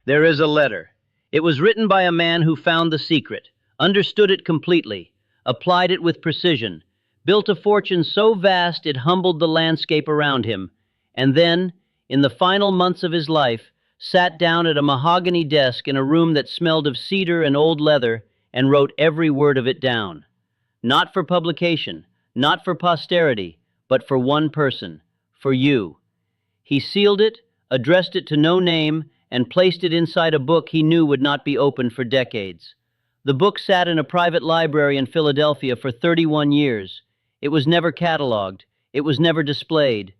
There is a letter. It was written by a man who found the secret, understood it completely, applied it with precision, built a fortune so vast it humbled the landscape around him, and then, in the final months of his life, sat down at a mahogany desk in a room that smelled of cedar and old leather and wrote every word of it down. Not for publication, not for posterity, but for one person, for you. He sealed it, addressed it to no name, and placed it inside a book he knew would not be opened for decades. The book sat in a private library in Philadelphia for 31 years. It was never cataloged. It was never displayed.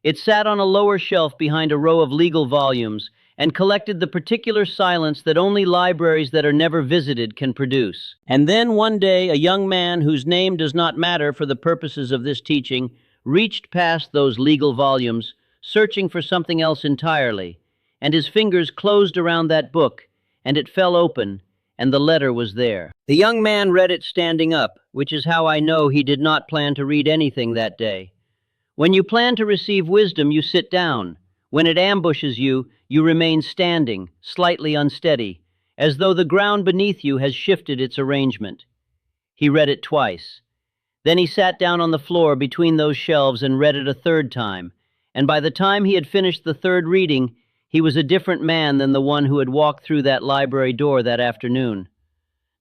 It sat on a lower shelf behind a row of legal volumes and collected the particular silence that only libraries that are never visited can produce. And then one day, a young man whose name does not matter for the purposes of this teaching reached past those legal volumes, searching for something else entirely, and his fingers closed around that book, and it fell open, and the letter was there. The young man read it standing up, which is how I know he did not plan to read anything that day. When you plan to receive wisdom, you sit down. When it ambushes you, you remain standing, slightly unsteady, as though the ground beneath you has shifted its arrangement. He read it twice. Then he sat down on the floor between those shelves and read it a third time, and by the time he had finished the third reading, he was a different man than the one who had walked through that library door that afternoon.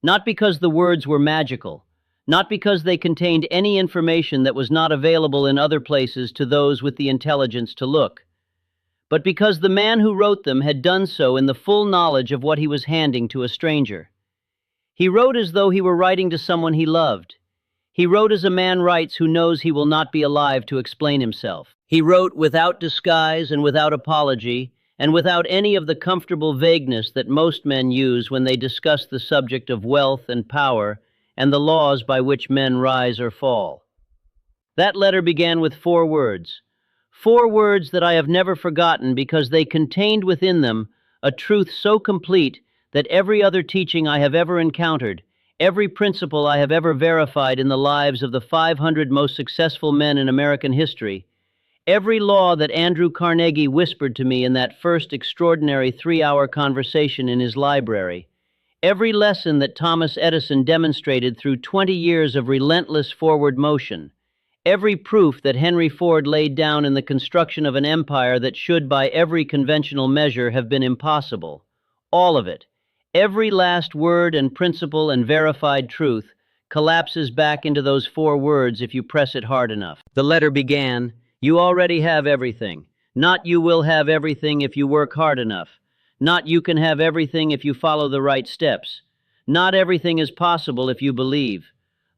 Not because the words were magical, not because they contained any information that was not available in other places to those with the intelligence to look, but because the man who wrote them had done so in the full knowledge of what he was handing to a stranger. He wrote as though he were writing to someone he loved. He wrote as a man writes who knows he will not be alive to explain himself. He wrote without disguise and without apology, and without any of the comfortable vagueness that most men use when they discuss the subject of wealth and power and the laws by which men rise or fall. That letter began with 4 words. 4 words that I have never forgotten because they contained within them a truth so complete that every other teaching I have ever encountered, every principle I have ever verified in the lives of the 500 most successful men in American history, every law that Andrew Carnegie whispered to me in that first extraordinary 3-hour conversation in his library, every lesson that Thomas Edison demonstrated through 20 years of relentless forward motion, every proof that Henry Ford laid down in the construction of an empire that should, by every conventional measure, have been impossible, all of it, every last word and principle and verified truth, collapses back into those 4 words if you press it hard enough. The letter began, "You already have everything. Not you will have everything if you work hard enough. Not you can have everything if you follow the right steps. Not everything is possible if you believe.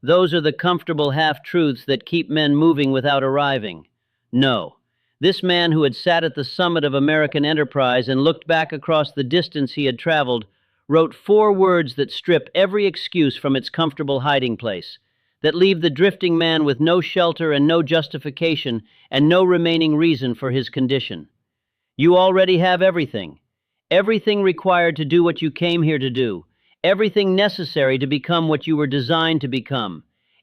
Those are the comfortable half-truths that keep men moving without arriving." No. This man who had sat at the summit of American enterprise and looked back across the distance he had traveled wrote 4 words that strip every excuse from its comfortable hiding place, that leave the drifting man with no shelter and no justification and no remaining reason for his condition. You already have everything. Everything required to do what you came here to do. Everything necessary to become what you were designed to become.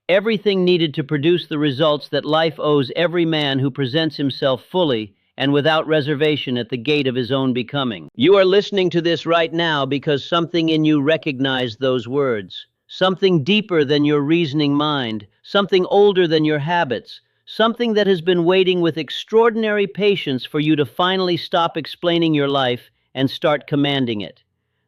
Everything needed to produce the results that life owes every man who presents himself fully and without reservation at the gate of his own becoming. You are listening to this right now because something in you recognized those words. Something deeper than your reasoning mind, something older than your habits, something that has been waiting with extraordinary patience for you to finally stop explaining your life and start commanding it.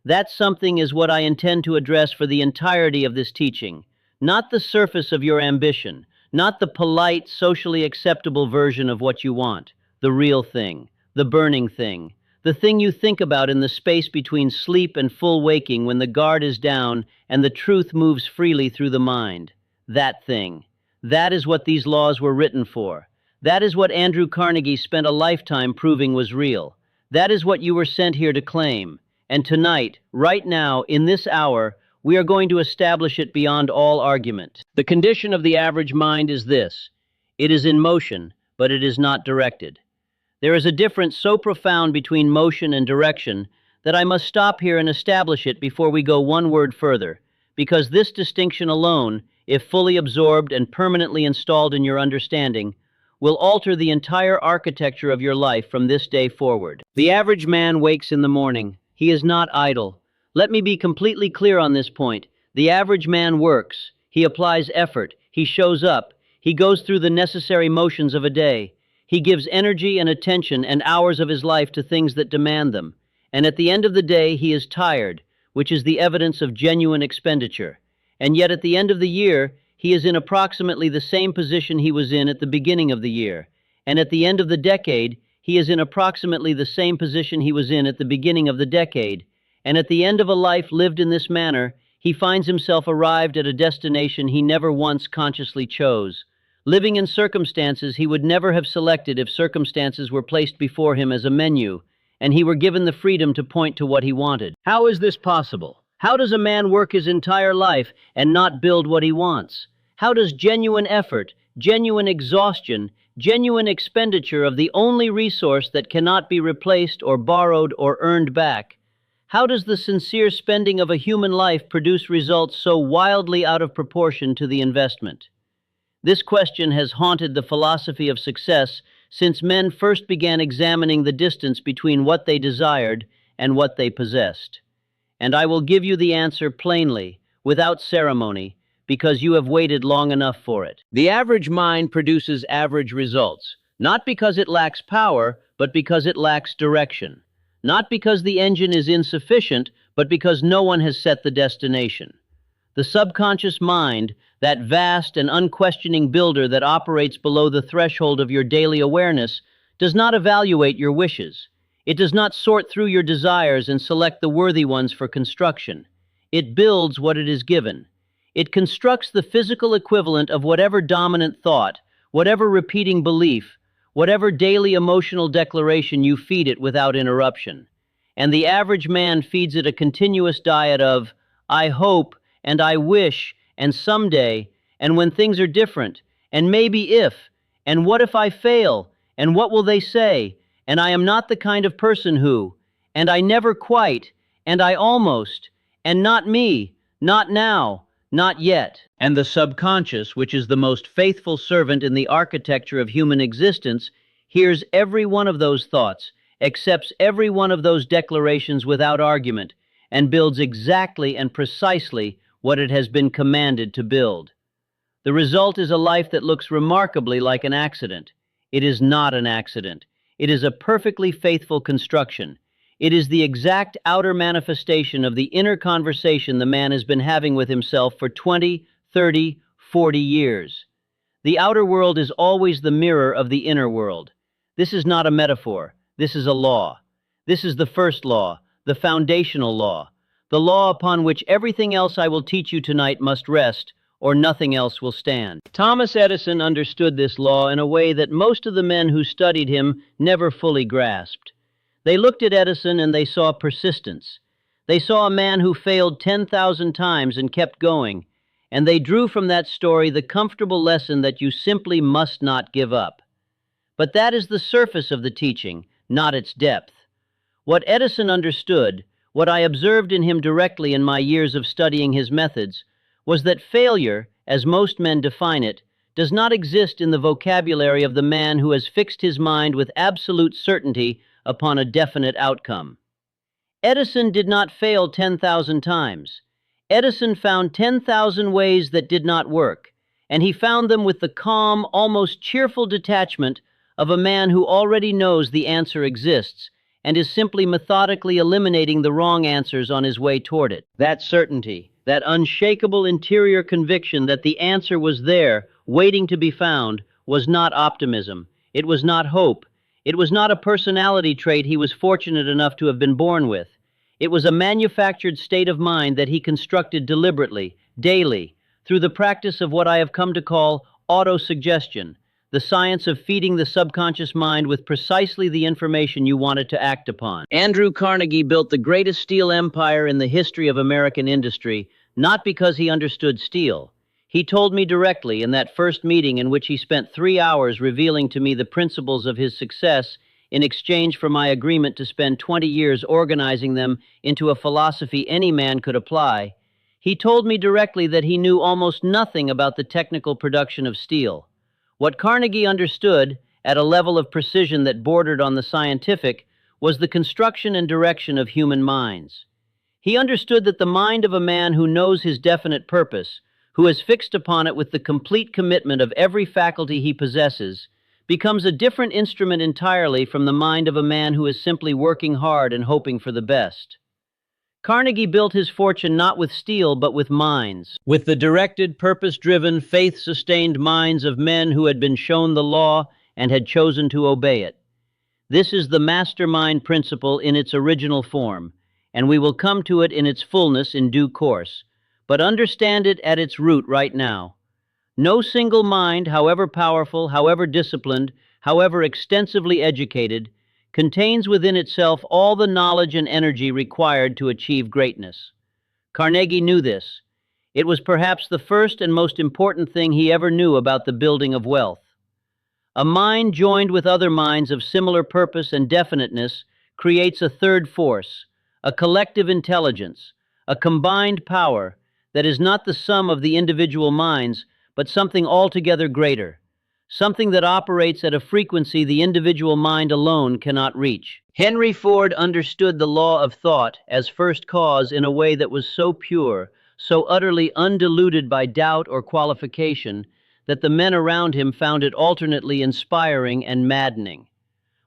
That something is what I intend to address for the entirety of this teaching, not the surface of your ambition, not the polite, socially acceptable version of what you want, the real thing, the burning thing, the thing you think about in the space between sleep and full waking when the guard is down and the truth moves freely through the mind. That thing. That is what these laws were written for. That is what Andrew Carnegie spent a lifetime proving was real. That is what you were sent here to claim. And tonight, right now, in this hour, we are going to establish it beyond all argument. The condition of the average mind is this. It is in motion, but it is not directed. There is a difference so profound between motion and direction that I must stop here and establish it before we go one word further, because this distinction alone, if fully absorbed and permanently installed in your understanding, will alter the entire architecture of your life from this day forward. The average man wakes in the morning, He is not idle. Let me be completely clear on this point. The average man works. He applies effort. He shows up. He goes through the necessary motions of a day. He gives energy and attention and hours of his life to things that demand them. And at the end of the day, he is tired, which is the evidence of genuine expenditure. And yet at the end of the year, he is in approximately the same position he was in at the beginning of the year. And at the end of the decade, he is in approximately the same position he was in at the beginning of the decade. And at the end of a life lived in this manner, he finds himself arrived at a destination he never once consciously chose, living in circumstances he would never have selected if circumstances were placed before him as a menu, and he were given the freedom to point to what he wanted. How is this possible? How does a man work his entire life and not build what he wants? How does genuine effort, genuine exhaustion, genuine expenditure of the only resource that cannot be replaced or borrowed or earned back, how does the sincere spending of a human life produce results so wildly out of proportion to the investment? This question has haunted the philosophy of success since men first began examining the distance between what they desired and what they possessed. And I will give you the answer plainly, without ceremony, because you have waited long enough for it. The average mind produces average results, not because it lacks power, but because it lacks direction. Not because the engine is insufficient, but because no one has set the destination. The subconscious mind, that vast and unquestioning builder that operates below the threshold of your daily awareness, does not evaluate your wishes. It does not sort through your desires and select the worthy ones for construction. It builds what it is given. It constructs the physical equivalent of whatever dominant thought, whatever repeating belief, whatever daily emotional declaration you feed it without interruption. And the average man feeds it a continuous diet of, I hope, and I wish, and someday, and when things are different, and maybe if, and what if I fail, and what will they say, and I am not the kind of person who, and I never quite, and I almost, and not me, not now, not yet. And the subconscious, which is the most faithful servant in the architecture of human existence, hears every one of those thoughts, accepts every one of those declarations without argument, and builds exactly and precisely what it has been commanded to build. The result is a life that looks remarkably like an accident. It is not an accident. It is a perfectly faithful construction. It is the exact outer manifestation of the inner conversation the man has been having with himself for 20, 30, 40 years. The outer world is always the mirror of the inner world. This is not a metaphor. This is a law. This is the first law, the foundational law, the law upon which everything else I will teach you tonight must rest, or nothing else will stand. Thomas Edison understood this law in a way that most of the men who studied him never fully grasped. They looked at Edison and they saw persistence. They saw a man who failed 10,000 times and kept going, and they drew from that story the comfortable lesson that you simply must not give up. But that is the surface of the teaching, not its depth. What Edison understood, what I observed in him directly in my years of studying his methods, was that failure, as most men define it, does not exist in the vocabulary of the man who has fixed his mind with absolute certainty upon a definite outcome. Edison did not fail 10,000 times. Edison found 10,000 ways that did not work, and he found them with the calm, almost cheerful detachment of a man who already knows the answer exists and is simply methodically eliminating the wrong answers on his way toward it. That certainty, that unshakable interior conviction that the answer was there, waiting to be found, was not optimism. It was not hope. It was not a personality trait he was fortunate enough to have been born with. It was a manufactured state of mind that he constructed deliberately, daily, through the practice of what I have come to call autosuggestion, the science of feeding the subconscious mind with precisely the information you want it to act upon. Andrew Carnegie built the greatest steel empire in the history of American industry, not because he understood steel. He told me directly in that first meeting in which he spent 3 hours revealing to me the principles of his success in exchange for my agreement to spend 20 years organizing them into a philosophy any man could apply. He told me directly that he knew almost nothing about the technical production of steel. What Carnegie understood, at a level of precision that bordered on the scientific, was the construction and direction of human minds. He understood that the mind of a man who knows his definite purpose, who has fixed upon it with the complete commitment of every faculty he possesses, becomes a different instrument entirely from the mind of a man who is simply working hard and hoping for the best. Carnegie built his fortune not with steel but with minds, with the directed, purpose-driven, faith-sustained minds of men who had been shown the law and had chosen to obey it. This is the mastermind principle in its original form, and we will come to it in its fullness in due course, but understand it at its root right now. No single mind, however powerful, however disciplined, however extensively educated, contains within itself all the knowledge and energy required to achieve greatness. Carnegie knew this. It was perhaps the first and most important thing he ever knew about the building of wealth. A mind joined with other minds of similar purpose and definiteness creates a third force, a collective intelligence, a combined power that is not the sum of the individual minds, but something altogether greater, something that operates at a frequency the individual mind alone cannot reach. Henry Ford understood the law of thought as first cause in a way that was so pure, so utterly undiluted by doubt or qualification, that the men around him found it alternately inspiring and maddening.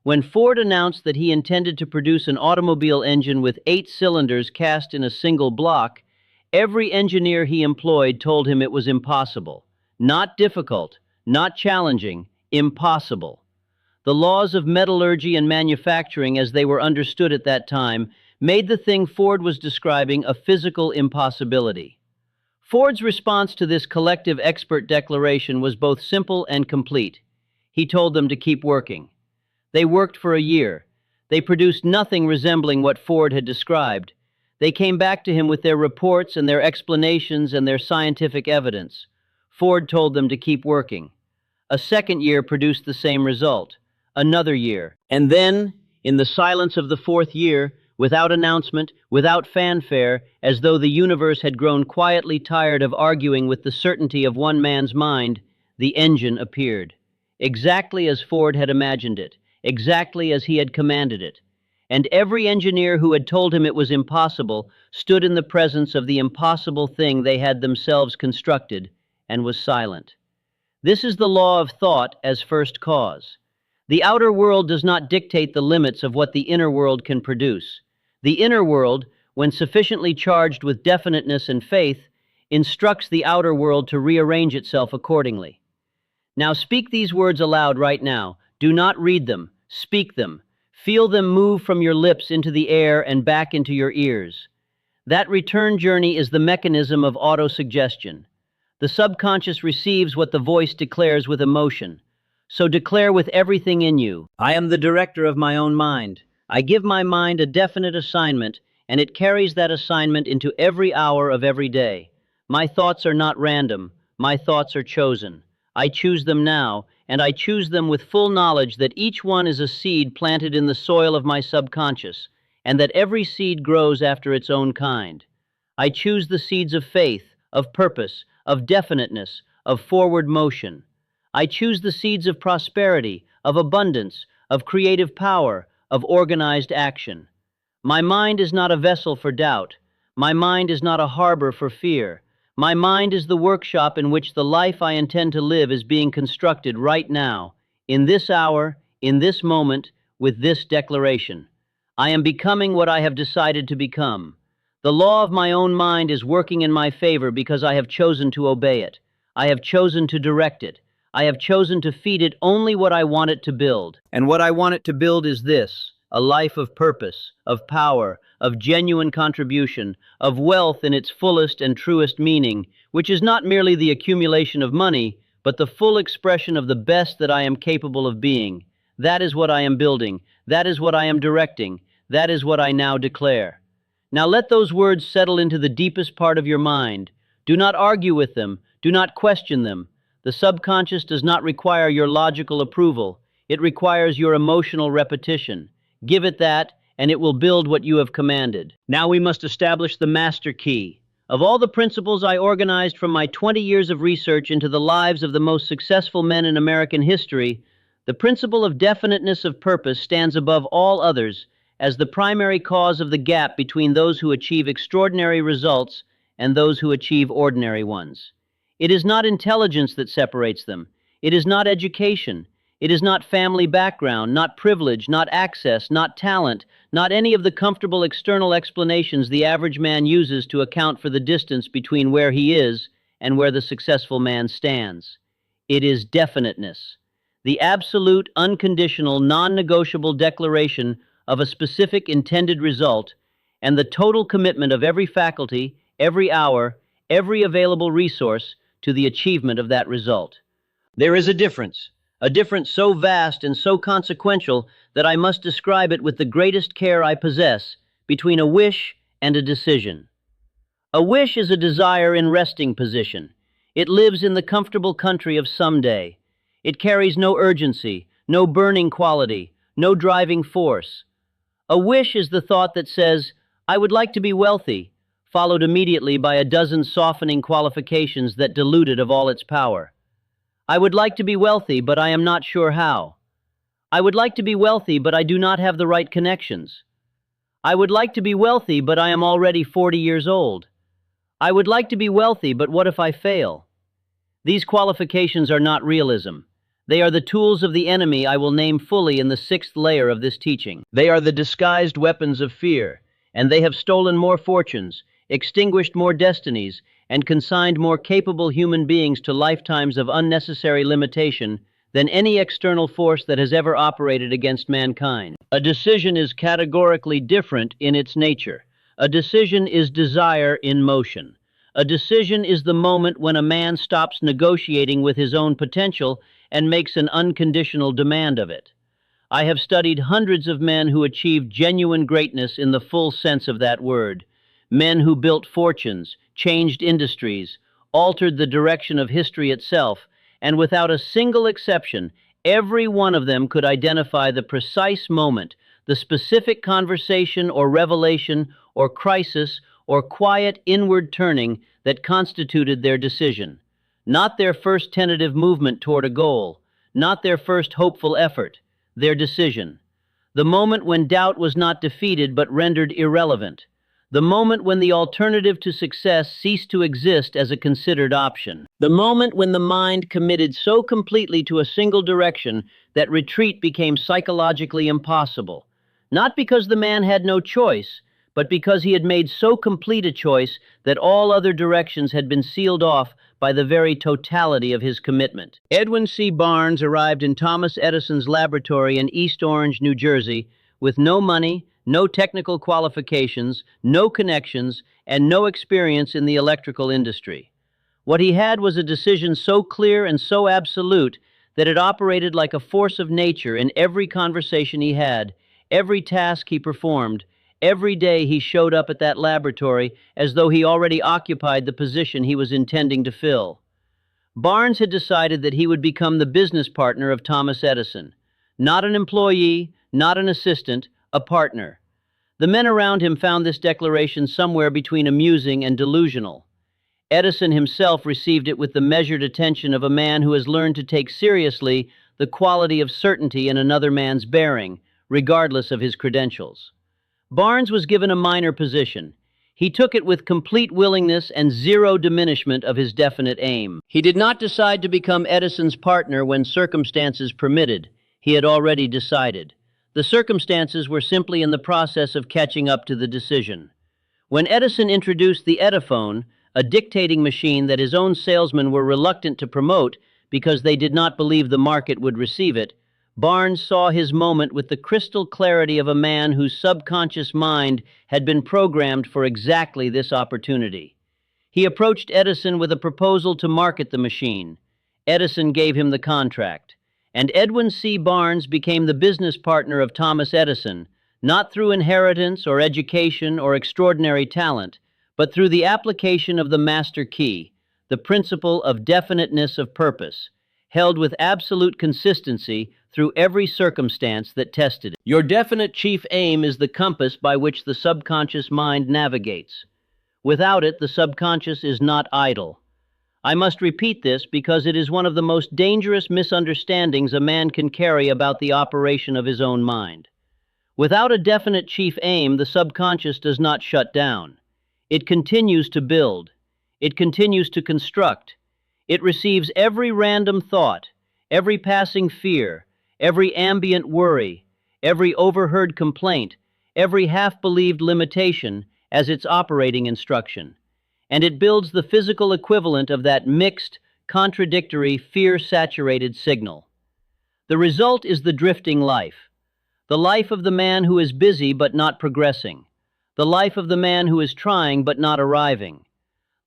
When Ford announced that he intended to produce an automobile engine with 8 cylinders cast in a single block, every engineer he employed told him it was impossible. Not difficult, not challenging, impossible. The laws of metallurgy and manufacturing as they were understood at that time made the thing Ford was describing a physical impossibility. Ford's response to this collective expert declaration was both simple and complete. He told them to keep working. They worked for a year. They produced nothing resembling what Ford had described. They came back to him with their reports and their explanations and their scientific evidence. Ford told them to keep working. A second year produced the same result. Another year. And then, in the silence of the fourth year, without announcement, without fanfare, as though the universe had grown quietly tired of arguing with the certainty of one man's mind, the engine appeared. Exactly as Ford had imagined it, exactly as he had commanded it. And every engineer who had told him it was impossible stood in the presence of the impossible thing they had themselves constructed and was silent. This is the law of thought as first cause. The outer world does not dictate the limits of what the inner world can produce. The inner world, when sufficiently charged with definiteness and faith, instructs the outer world to rearrange itself accordingly. Now speak these words aloud right now. Do not read them. Speak them. Feel them move from your lips into the air and back into your ears. That return journey is the mechanism of autosuggestion. The subconscious receives what the voice declares with emotion. So declare with everything in you, I am the director of my own mind. I give my mind a definite assignment, and it carries that assignment into every hour of every day. My thoughts are not random. My thoughts are chosen. I choose them now, and I choose them with full knowledge that each one is a seed planted in the soil of my subconscious, and that every seed grows after its own kind. I choose the seeds of faith, of purpose, of definiteness, of forward motion. I choose the seeds of prosperity, of abundance, of creative power, of organized action. My mind is not a vessel for doubt. My mind is not a harbor for fear. My mind is the workshop in which the life I intend to live is being constructed right now, in this hour, in this moment, with this declaration. I am becoming what I have decided to become. The law of my own mind is working in my favor because I have chosen to obey it. I have chosen to direct it. I have chosen to feed it only what I want it to build. And what I want it to build is this: a life of purpose, of power, of genuine contribution, of wealth in its fullest and truest meaning, which is not merely the accumulation of money, but the full expression of the best that I am capable of being. That is what I am building. That is what I am directing. That is what I now declare. Now let those words settle into the deepest part of your mind. Do not argue with them. Do not question them. The subconscious does not require your logical approval. It requires your emotional repetition. Give it that, and it will build what you have commanded. Now we must establish the master key. Of all the principles I organized from my 20 years of research into the lives of the most successful men in American history, the principle of definiteness of purpose stands above all others as the primary cause of the gap between those who achieve extraordinary results and those who achieve ordinary ones. It is not intelligence that separates them. It is not education. It is not family background, not privilege, not access, not talent, not any of the comfortable external explanations the average man uses to account for the distance between where he is and where the successful man stands. It is definiteness, the absolute, unconditional, non-negotiable declaration of a specific intended result, and the total commitment of every faculty, every hour, every available resource to the achievement of that result. There is a difference so vast and so consequential that I must describe it with the greatest care I possess, between a wish and a decision. A wish is a desire in resting position. It lives in the comfortable country of someday. It carries no urgency, no burning quality, no driving force. A wish is the thought that says, "I would like to be wealthy," followed immediately by a dozen softening qualifications that dilute it of all its power. I would like to be wealthy, but I am not sure how. I would like to be wealthy, but I do not have the right connections. I would like to be wealthy, but I am already 40 years old. I would like to be wealthy, but what if I fail? These qualifications are not realism. They are the tools of the enemy I will name fully in the 6th layer of this teaching. They are the disguised weapons of fear, and they have stolen more fortunes, extinguished more destinies, and consigned more capable human beings to lifetimes of unnecessary limitation than any external force that has ever operated against mankind. A decision is categorically different in its nature. A decision is desire in motion. A decision is the moment when a man stops negotiating with his own potential and makes an unconditional demand of it. I have studied hundreds of men who achieved genuine greatness in the full sense of that word. Men who built fortunes, changed industries, altered the direction of history itself, and without a single exception, every one of them could identify the precise moment, the specific conversation or revelation or crisis or quiet inward turning that constituted their decision. Not their first tentative movement toward a goal, not their first hopeful effort, their decision. The moment when doubt was not defeated but rendered irrelevant. The moment when the alternative to success ceased to exist as a considered option. The moment when the mind committed so completely to a single direction that retreat became psychologically impossible. Not because the man had no choice, but because he had made so complete a choice that all other directions had been sealed off by the very totality of his commitment. Edwin C. Barnes arrived in Thomas Edison's laboratory in East Orange, New Jersey, with no money, no technical qualifications, no connections, and no experience in the electrical industry. What he had was a decision so clear and so absolute that it operated like a force of nature in every conversation he had, every task he performed, every day he showed up at that laboratory as though he already occupied the position he was intending to fill. Barnes had decided that he would become the business partner of Thomas Edison. Not an employee, not an assistant, a partner. The men around him found this declaration somewhere between amusing and delusional. Edison himself received it with the measured attention of a man who has learned to take seriously the quality of certainty in another man's bearing, regardless of his credentials. Barnes was given a minor position. He took it with complete willingness and zero diminishment of his definite aim. He did not decide to become Edison's partner when circumstances permitted. He had already decided. The circumstances were simply in the process of catching up to the decision. When Edison introduced the Ediphone, a dictating machine that his own salesmen were reluctant to promote because they did not believe the market would receive it, Barnes saw his moment with the crystal clarity of a man whose subconscious mind had been programmed for exactly this opportunity. He approached Edison with a proposal to market the machine. Edison gave him the contract. And Edwin C. Barnes became the business partner of Thomas Edison, not through inheritance or education or extraordinary talent, but through the application of the master key, the principle of definiteness of purpose, held with absolute consistency through every circumstance that tested it. Your definite chief aim is the compass by which the subconscious mind navigates. Without it, the subconscious is not idle. I must repeat this because it is one of the most dangerous misunderstandings a man can carry about the operation of his own mind. Without a definite chief aim, the subconscious does not shut down. It continues to build. It continues to construct. It receives every random thought, every passing fear, every ambient worry, every overheard complaint, every half-believed limitation as its operating instruction. And it builds the physical equivalent of that mixed, contradictory, fear-saturated signal. The result is the drifting life. The life of the man who is busy but not progressing. The life of the man who is trying but not arriving.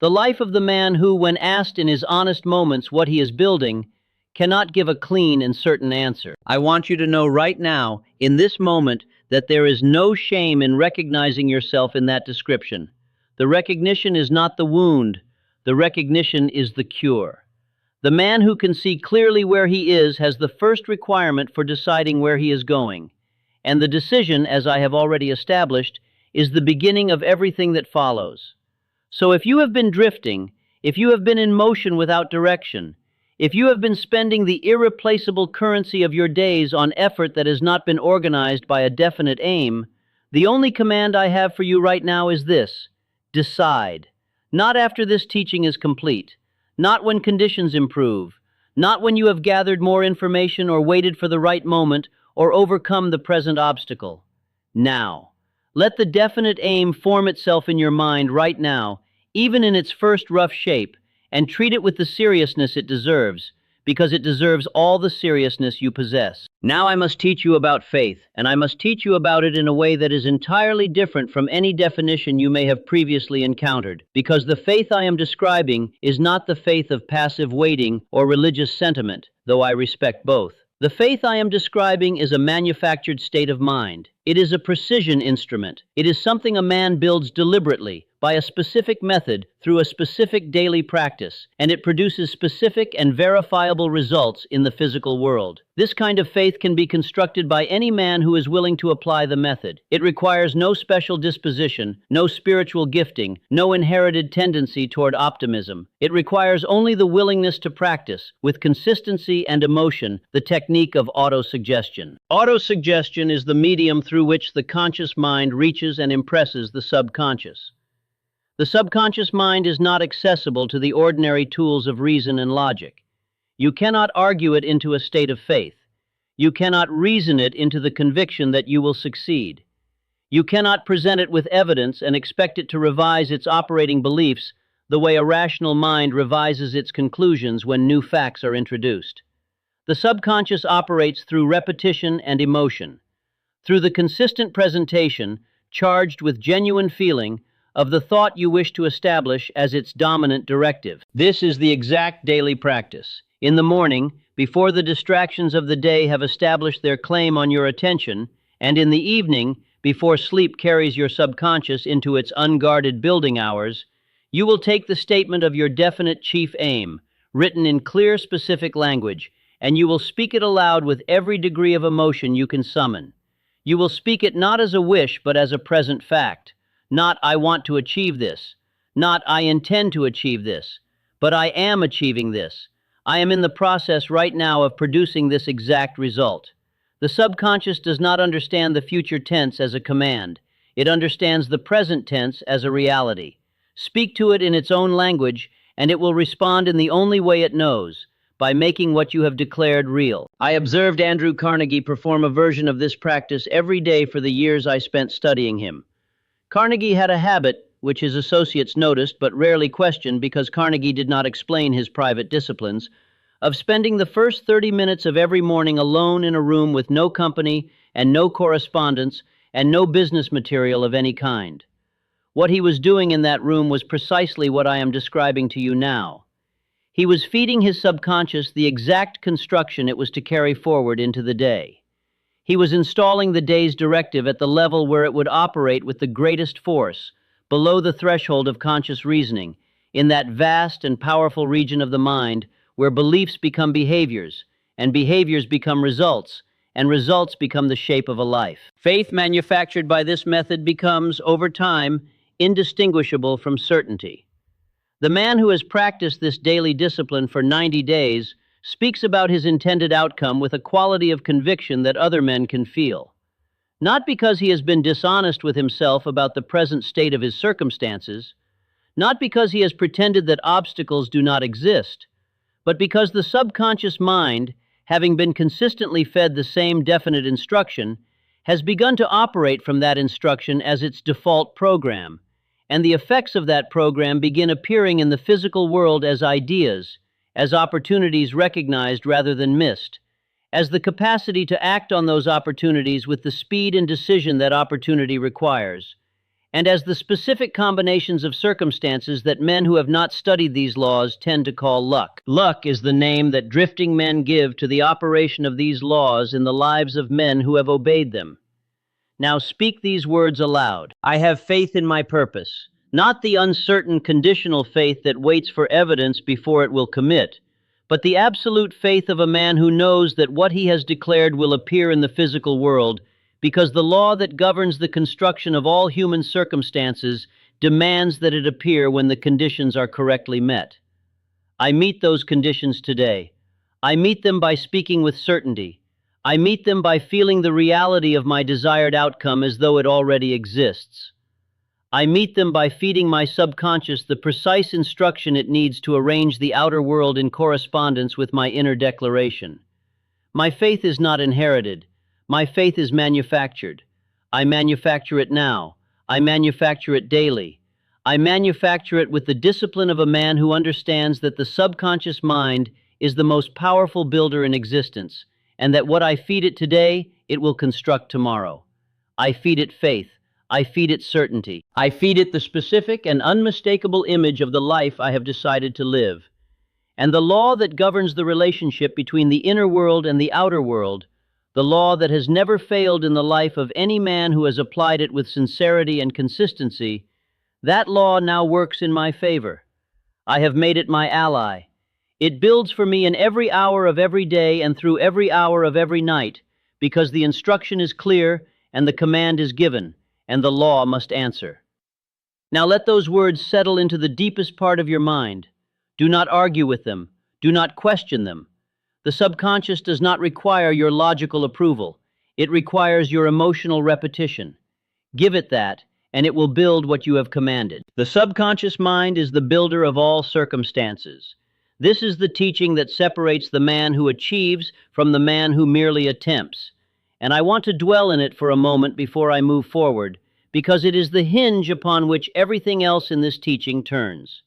The life of the man who, when asked in his honest moments what he is building, cannot give a clean and certain answer. I want you to know right now, in this moment, that there is no shame in recognizing yourself in that description. The recognition is not the wound. The recognition is the cure. The man who can see clearly where he is has the first requirement for deciding where he is going. And the decision, as I have already established, is the beginning of everything that follows. So if you have been drifting, if you have been in motion without direction, if you have been spending the irreplaceable currency of your days on effort that has not been organized by a definite aim, the only command I have for you right now is this: decide. Not after this teaching is complete, not when conditions improve, not when you have gathered more information or waited for the right moment or overcome the present obstacle. Now. Let the definite aim form itself in your mind right now, even in its first rough shape, and treat it with the seriousness it deserves, because it deserves all the seriousness you possess. Now I must teach you about faith, and I must teach you about it in a way that is entirely different from any definition you may have previously encountered, because the faith I am describing is not the faith of passive waiting or religious sentiment, though I respect both. The faith I am describing is a manufactured state of mind. It is a precision instrument. It is something a man builds deliberately, by a specific method, through a specific daily practice, and it produces specific and verifiable results in the physical world. This kind of faith can be constructed by any man who is willing to apply the method. It requires no special disposition, no spiritual gifting, no inherited tendency toward optimism. It requires only the willingness to practice, with consistency and emotion, the technique of autosuggestion. Autosuggestion is the medium through which the conscious mind reaches and impresses the subconscious. The subconscious mind is not accessible to the ordinary tools of reason and logic. You cannot argue it into a state of faith. You cannot reason it into the conviction that you will succeed. You cannot present it with evidence and expect it to revise its operating beliefs the way a rational mind revises its conclusions when new facts are introduced. The subconscious operates through repetition and emotion, through the consistent presentation, charged with genuine feeling, of the thought you wish to establish as its dominant directive. This is the exact daily practice. In the morning, before the distractions of the day have established their claim on your attention, and in the evening, before sleep carries your subconscious into its unguarded building hours, you will take the statement of your definite chief aim, written in clear, specific language, and you will speak it aloud with every degree of emotion you can summon. You will speak it not as a wish, but as a present fact. Not, I want to achieve this. Not, I intend to achieve this. But I am achieving this. I am in the process right now of producing this exact result. The subconscious does not understand the future tense as a command. It understands the present tense as a reality. Speak to it in its own language, and it will respond in the only way it knows, by making what you have declared real. I observed Andrew Carnegie perform a version of this practice every day for the years I spent studying him. Carnegie had a habit, which his associates noticed but rarely questioned because Carnegie did not explain his private disciplines, of spending the first 30 minutes of every morning alone in a room with no company and no correspondence and no business material of any kind. What he was doing in that room was precisely what I am describing to you now. He was feeding his subconscious the exact construction it was to carry forward into the day. He was installing the day's directive at the level where it would operate with the greatest force, below the threshold of conscious reasoning, in that vast and powerful region of the mind where beliefs become behaviors, and behaviors become results, and results become the shape of a life. Faith manufactured by this method becomes, over time, indistinguishable from certainty. The man who has practiced this daily discipline for 90 days speaks about his intended outcome with a quality of conviction that other men can feel. Not because he has been dishonest with himself about the present state of his circumstances, not because he has pretended that obstacles do not exist, but because the subconscious mind, having been consistently fed the same definite instruction, has begun to operate from that instruction as its default program, and the effects of that program begin appearing in the physical world as ideas, as opportunities recognized rather than missed, as the capacity to act on those opportunities with the speed and decision that opportunity requires, and as the specific combinations of circumstances that men who have not studied these laws tend to call luck. Luck is the name that drifting men give to the operation of these laws in the lives of men who have obeyed them. Now speak these words aloud. I have faith in my purpose, not the uncertain conditional faith that waits for evidence before it will commit, but the absolute faith of a man who knows that what he has declared will appear in the physical world, because the law that governs the construction of all human circumstances demands that it appear when the conditions are correctly met. I meet those conditions today. I meet them by speaking with certainty. I meet them by feeling the reality of my desired outcome as though it already exists. I meet them by feeding my subconscious the precise instruction it needs to arrange the outer world in correspondence with my inner declaration. My faith is not inherited. My faith is manufactured. I manufacture it now. I manufacture it daily. I manufacture it with the discipline of a man who understands that the subconscious mind is the most powerful builder in existence, and that what I feed it today, it will construct tomorrow. I feed it faith. I feed it certainty. I feed it the specific and unmistakable image of the life I have decided to live. And the law that governs the relationship between the inner world and the outer world, the law that has never failed in the life of any man who has applied it with sincerity and consistency, that law now works in my favor. I have made it my ally. It builds for me in every hour of every day and through every hour of every night, because the instruction is clear and the command is given, and the law must answer. Now let those words settle into the deepest part of your mind. Do not argue with them. Do not question them. The subconscious does not require your logical approval. It requires your emotional repetition. Give it that, and it will build what you have commanded. The subconscious mind is the builder of all circumstances. This is the teaching that separates the man who achieves from the man who merely attempts. And I want to dwell in it for a moment before I move forward, because it is the hinge upon which everything else in this teaching turns.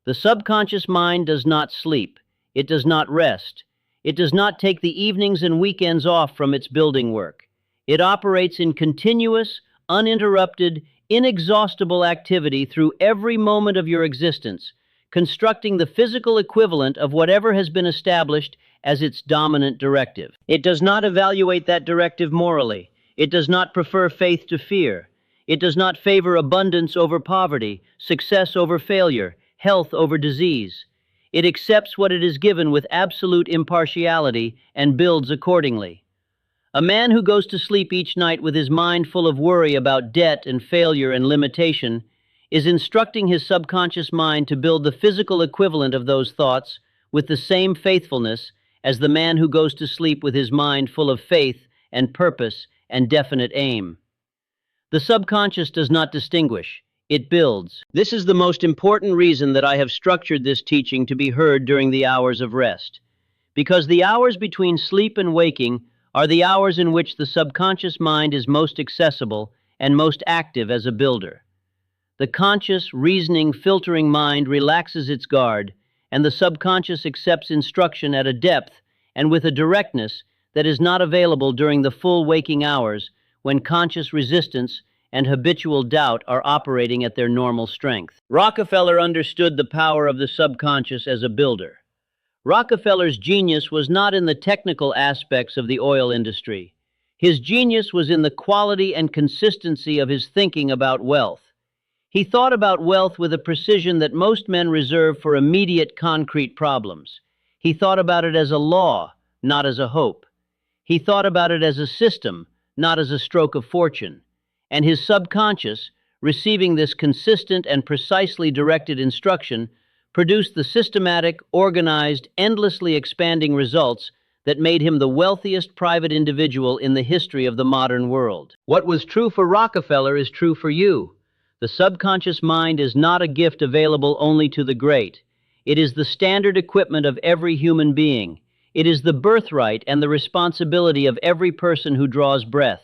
The subconscious mind does not sleep. It does not rest. It does not take the evenings and weekends off from its building work. It operates in continuous, uninterrupted, inexhaustible activity through every moment of your existence, constructing the physical equivalent of whatever has been established as its dominant directive. It does not evaluate that directive morally. It does not prefer faith to fear. It does not favor abundance over poverty, success over failure, health over disease. It accepts what it is given with absolute impartiality and builds accordingly. A man who goes to sleep each night with his mind full of worry about debt and failure and limitation is instructing his subconscious mind to build the physical equivalent of those thoughts with the same faithfulness as the man who goes to sleep with his mind full of faith and purpose and definite aim. The subconscious does not distinguish. It builds. This is the most important reason that I have structured this teaching to be heard during the hours of rest. Because the hours between sleep and waking are the hours in which the subconscious mind is most accessible and most active as a builder. The conscious, reasoning, filtering mind relaxes its guard, and the subconscious accepts instruction at a depth and with a directness that is not available during the full waking hours when conscious resistance and habitual doubt are operating at their normal strength. Rockefeller understood the power of the subconscious as a builder. Rockefeller's genius was not in the technical aspects of the oil industry. His genius was in the quality and consistency of his thinking about wealth. He thought about wealth with a precision that most men reserve for immediate concrete problems. He thought about it as a law, not as a hope. He thought about it as a system, not as a stroke of fortune. And his subconscious, receiving this consistent and precisely directed instruction, produced the systematic, organized, endlessly expanding results that made him the wealthiest private individual in the history of the modern world. What was true for Rockefeller is true for you. The subconscious mind is not a gift available only to the great. It is the standard equipment of every human being. It is the birthright and the responsibility of every person who draws breath.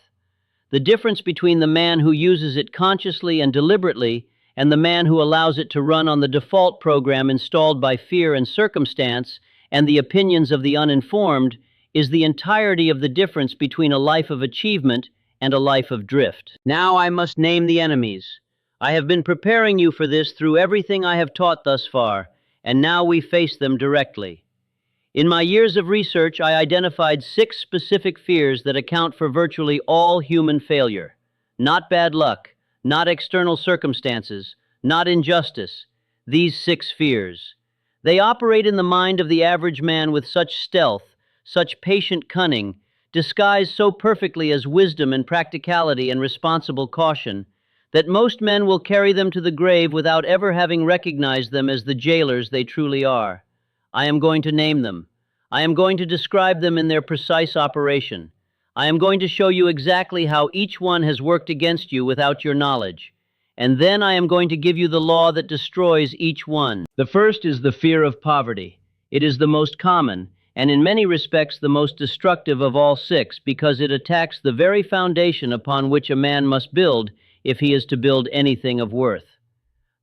The difference between the man who uses it consciously and deliberately and the man who allows it to run on the default program installed by fear and circumstance and the opinions of the uninformed is the entirety of the difference between a life of achievement and a life of drift. Now I must name the enemies. I have been preparing you for this through everything I have taught thus far, and now we face them directly. In my years of research, I identified 6 specific fears that account for virtually all human failure. Not bad luck, not external circumstances, not injustice. These 6 fears. They operate in the mind of the average man with such stealth, such patient cunning, disguised so perfectly as wisdom and practicality and responsible caution, that most men will carry them to the grave without ever having recognized them as the jailers they truly are. I am going to name them. I am going to describe them in their precise operation. I am going to show you exactly how each one has worked against you without your knowledge. And then I am going to give you the law that destroys each one. The first is the fear of poverty. It is the most common, and in many respects the most destructive of all 6, because it attacks the very foundation upon which a man must build if he is to build anything of worth.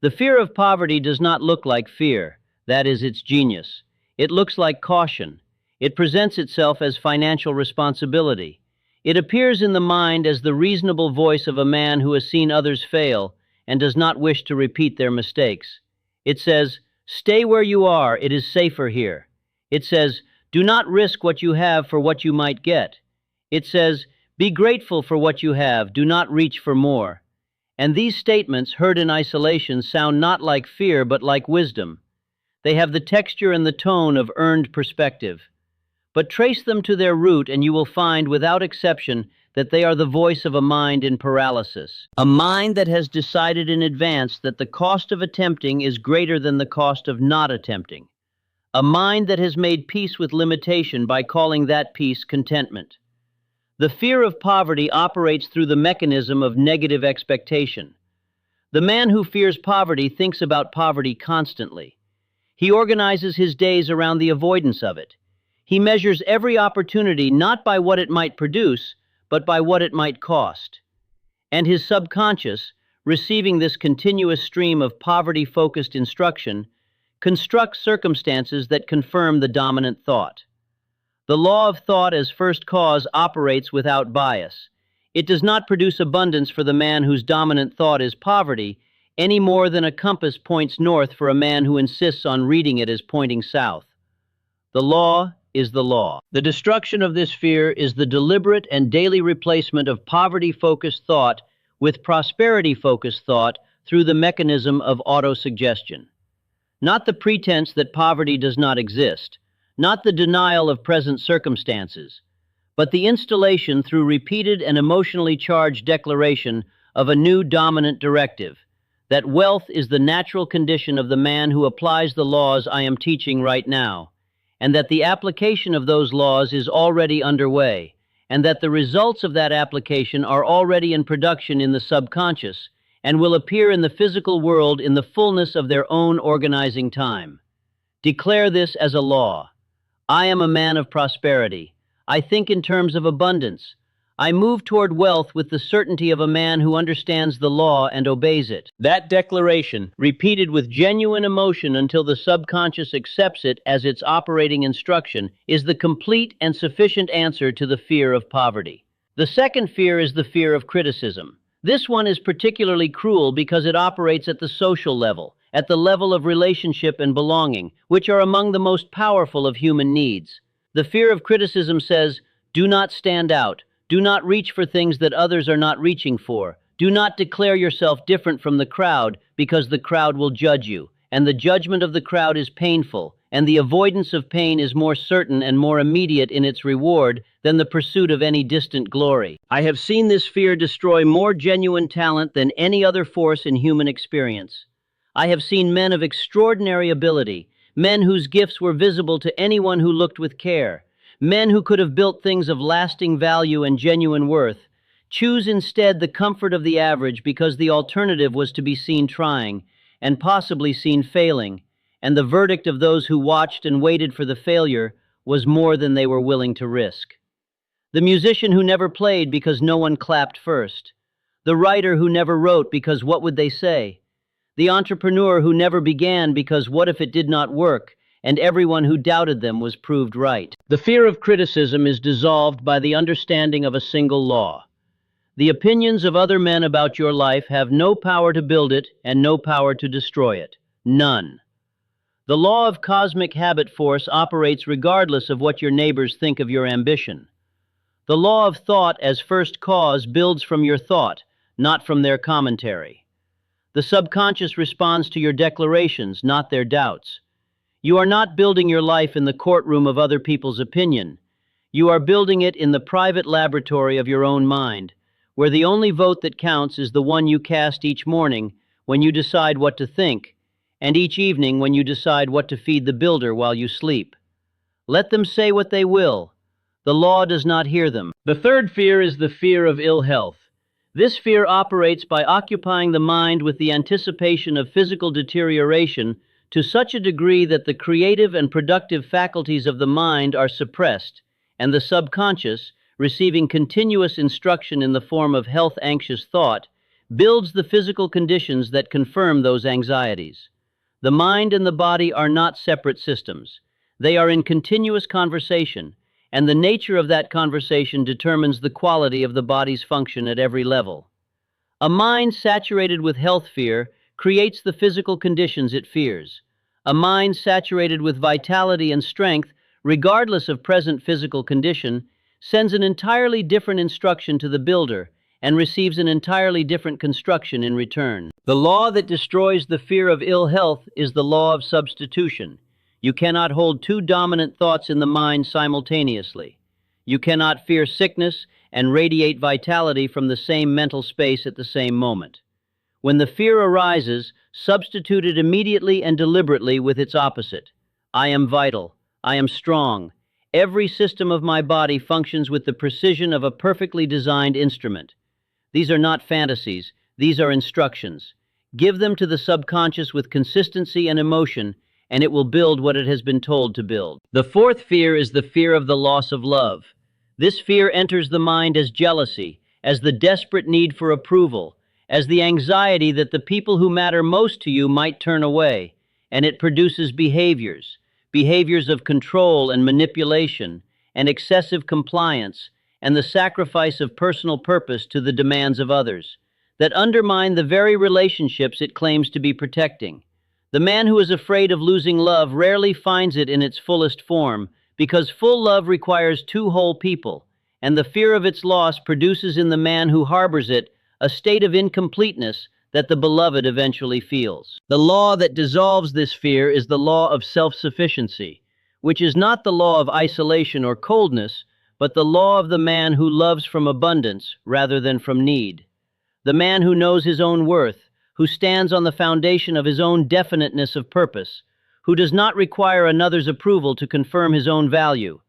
The fear of poverty does not look like fear. That is its genius. It looks like caution. It presents itself as financial responsibility. It appears in the mind as the reasonable voice of a man who has seen others fail and does not wish to repeat their mistakes. It says, "Stay where you are, it is safer here." It says, "Do not risk what you have for what you might get." It says, "Be grateful for what you have, do not reach for more." And these statements, heard in isolation, sound not like fear but like wisdom. They have the texture and the tone of earned perspective. But trace them to their root and you will find, without exception, that they are the voice of a mind in paralysis. A mind that has decided in advance that the cost of attempting is greater than the cost of not attempting. A mind that has made peace with limitation by calling that peace contentment. The fear of poverty operates through the mechanism of negative expectation. The man who fears poverty thinks about poverty constantly. He organizes his days around the avoidance of it. He measures every opportunity not by what it might produce, but by what it might cost. And his subconscious, receiving this continuous stream of poverty-focused instruction, constructs circumstances that confirm the dominant thought. The law of thought as first cause operates without bias. It does not produce abundance for the man whose dominant thought is poverty, any more than a compass points north for a man who insists on reading it as pointing south. The law is the law. The destruction of this fear is the deliberate and daily replacement of poverty-focused thought with prosperity-focused thought through the mechanism of autosuggestion. Not the pretense that poverty does not exist, not the denial of present circumstances, but the installation through repeated and emotionally charged declaration of a new dominant directive, that wealth is the natural condition of the man who applies the laws I am teaching right now, and that the application of those laws is already underway, and that the results of that application are already in production in the subconscious and will appear in the physical world in the fullness of their own organizing time. Declare this as a law. I am a man of prosperity. I think in terms of abundance. I move toward wealth with the certainty of a man who understands the law and obeys it. That declaration, repeated with genuine emotion until the subconscious accepts it as its operating instruction, is the complete and sufficient answer to the fear of poverty. The second fear is the fear of criticism. This one is particularly cruel because it operates at the social level, at the level of relationship and belonging, which are among the most powerful of human needs. The fear of criticism says, do not stand out. Do not reach for things that others are not reaching for. Do not declare yourself different from the crowd, because the crowd will judge you, and the judgment of the crowd is painful, and the avoidance of pain is more certain and more immediate in its reward than the pursuit of any distant glory. I have seen this fear destroy more genuine talent than any other force in human experience. I have seen men of extraordinary ability, men whose gifts were visible to anyone who looked with care, Men who could have built things of lasting value and genuine worth choose instead the comfort of the average because the alternative was to be seen trying and possibly seen failing, and the verdict of those who watched and waited for the failure was more than they were willing to risk. The musician who never played because no one clapped first. The writer who never wrote because what would they say? The entrepreneur who never began because what if it did not work, and everyone who doubted them was proved right. The fear of criticism is dissolved by the understanding of a single law. The opinions of other men about your life have no power to build it and no power to destroy it. None. The law of cosmic habit force operates regardless of what your neighbors think of your ambition. The law of thought as first cause builds from your thought, not from their commentary. The subconscious responds to your declarations, not their doubts. You are not building your life in the courtroom of other people's opinion. You are building it in the private laboratory of your own mind, where the only vote that counts is the one you cast each morning when you decide what to think, and each evening when you decide what to feed the builder while you sleep. Let them say what they will. The law does not hear them. The third fear is the fear of ill health. This fear operates by occupying the mind with the anticipation of physical deterioration to such a degree that the creative and productive faculties of the mind are suppressed, and the subconscious, receiving continuous instruction in the form of health-anxious thought, builds the physical conditions that confirm those anxieties. The mind and the body are not separate systems. They are in continuous conversation, and the nature of that conversation determines the quality of the body's function at every level. A mind saturated with health fear creates the physical conditions it fears. A mind saturated with vitality and strength, regardless of present physical condition, sends an entirely different instruction to the builder and receives an entirely different construction in return. The law that destroys the fear of ill health is the law of substitution. You cannot hold two dominant thoughts in the mind simultaneously. You cannot fear sickness and radiate vitality from the same mental space at the same moment. When the fear arises, substitute it immediately and deliberately with its opposite. I am vital. I am strong. Every system of my body functions with the precision of a perfectly designed instrument. These are not fantasies. These are instructions. Give them to the subconscious with consistency and emotion, and it will build what it has been told to build. The fourth fear is the fear of the loss of love. This fear enters the mind as jealousy, as the desperate need for approval, as the anxiety that the people who matter most to you might turn away, and it produces behaviors of control and manipulation, and excessive compliance, and the sacrifice of personal purpose to the demands of others, that undermine the very relationships it claims to be protecting. The man who is afraid of losing love rarely finds it in its fullest form, because full love requires two whole people, and the fear of its loss produces in the man who harbors it a state of incompleteness that the beloved eventually feels. The law that dissolves this fear is the law of self-sufficiency, which is not the law of isolation or coldness, but the law of the man who loves from abundance rather than from need. The man who knows his own worth, who stands on the foundation of his own definiteness of purpose, who does not require another's approval to confirm his own value.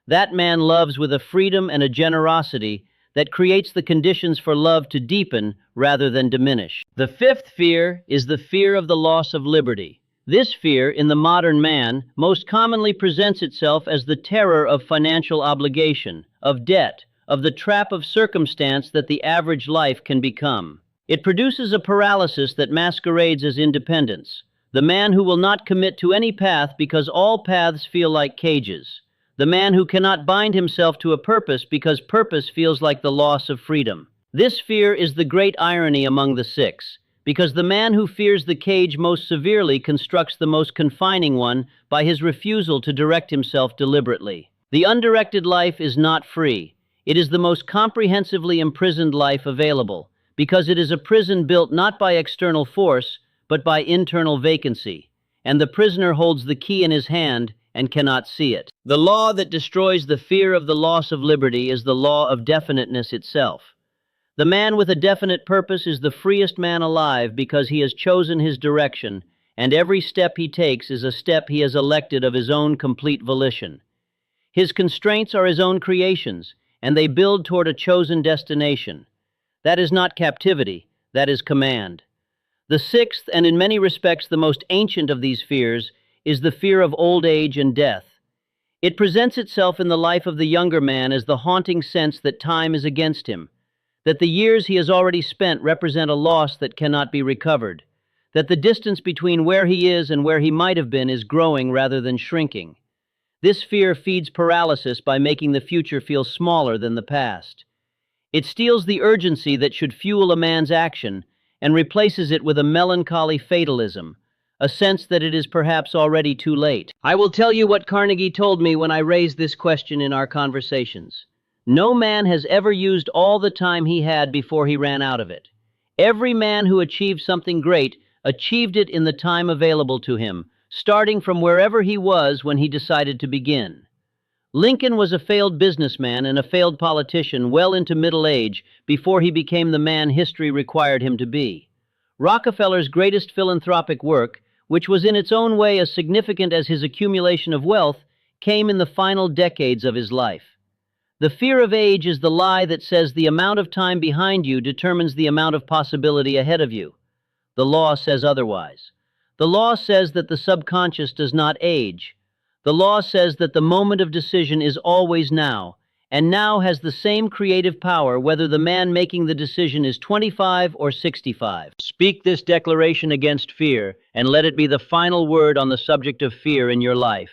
That man loves with a freedom and a generosity that creates the conditions for love to deepen rather than diminish. The fifth fear is the fear of the loss of liberty. This fear, in the modern man, most commonly presents itself as the terror of financial obligation, of debt, of the trap of circumstance that the average life can become. It produces a paralysis that masquerades as independence. The man who will not commit to any path because all paths feel like cages. The man who cannot bind himself to a purpose because purpose feels like the loss of freedom. This fear is the great irony among the six, because the man who fears the cage most severely constructs the most confining one by his refusal to direct himself deliberately. The undirected life is not free. It is the most comprehensively imprisoned life available, because it is a prison built not by external force, but by internal vacancy, and the prisoner holds the key in his hand and cannot see it. The law that destroys the fear of the loss of liberty is the law of definiteness itself. The man with a definite purpose is the freest man alive because he has chosen his direction, and every step he takes is a step he has elected of his own complete volition. His constraints are his own creations, and they build toward a chosen destination. That is not captivity, that is command. The sixth, and in many respects the most ancient of these fears, is the fear of old age and death. It presents itself in the life of the younger man as the haunting sense that time is against him, that the years he has already spent represent a loss that cannot be recovered, that the distance between where he is and where he might have been is growing rather than shrinking. This fear feeds paralysis by making the future feel smaller than the past. It steals the urgency that should fuel a man's action and replaces it with a melancholy fatalism, a sense that it is perhaps already too late. I will tell you what Carnegie told me when I raised this question in our conversations. No man has ever used all the time he had before he ran out of it. Every man who achieved something great achieved it in the time available to him, starting from wherever he was when he decided to begin. Lincoln was a failed businessman and a failed politician well into middle age before he became the man history required him to be. Rockefeller's greatest philanthropic work, which was in its own way as significant as his accumulation of wealth, came in the final decades of his life. The fear of age is the lie that says the amount of time behind you determines the amount of possibility ahead of you. The law says otherwise. The law says that the subconscious does not age. The law says that the moment of decision is always now, and now has the same creative power whether the man making the decision is 25 or 65. Speak this declaration against fear, and let it be the final word on the subject of fear in your life.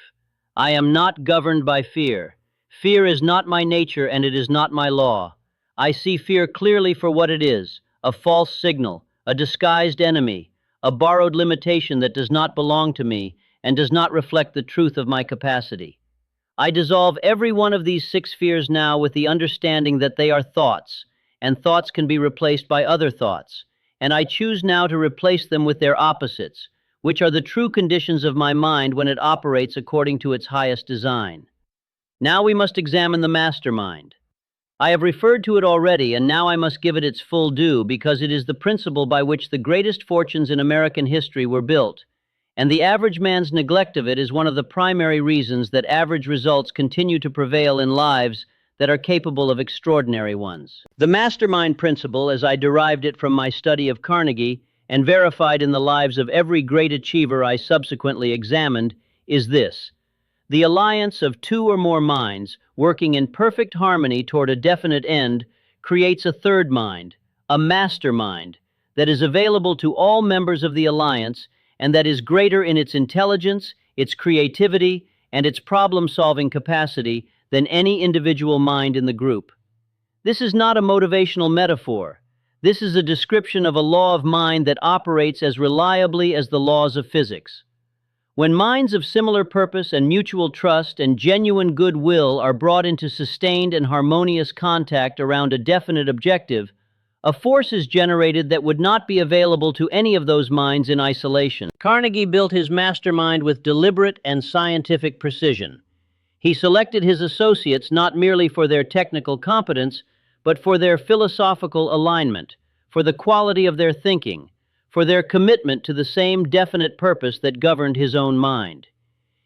I am not governed by fear. Fear is not my nature, and it is not my law. I see fear clearly for what it is, a false signal, a disguised enemy, a borrowed limitation that does not belong to me and does not reflect the truth of my capacity. I dissolve every one of these six fears now with the understanding that they are thoughts, and thoughts can be replaced by other thoughts, and I choose now to replace them with their opposites, which are the true conditions of my mind when it operates according to its highest design. Now we must examine the mastermind. I have referred to it already, and now I must give it its full due because it is the principle by which the greatest fortunes in American history were built, and the average man's neglect of it is one of the primary reasons that average results continue to prevail in lives that are capable of extraordinary ones. The mastermind principle, as I derived it from my study of Carnegie and verified in the lives of every great achiever I subsequently examined, is this: the alliance of two or more minds working in perfect harmony toward a definite end creates a third mind, a mastermind, that is available to all members of the alliance and that is greater in its intelligence, its creativity, and its problem-solving capacity than any individual mind in the group. This is not a motivational metaphor. This is a description of a law of mind that operates as reliably as the laws of physics. When minds of similar purpose and mutual trust and genuine goodwill are brought into sustained and harmonious contact around a definite objective, a force is generated that would not be available to any of those minds in isolation. Carnegie built his mastermind with deliberate and scientific precision. He selected his associates not merely for their technical competence, but for their philosophical alignment, for the quality of their thinking, for their commitment to the same definite purpose that governed his own mind.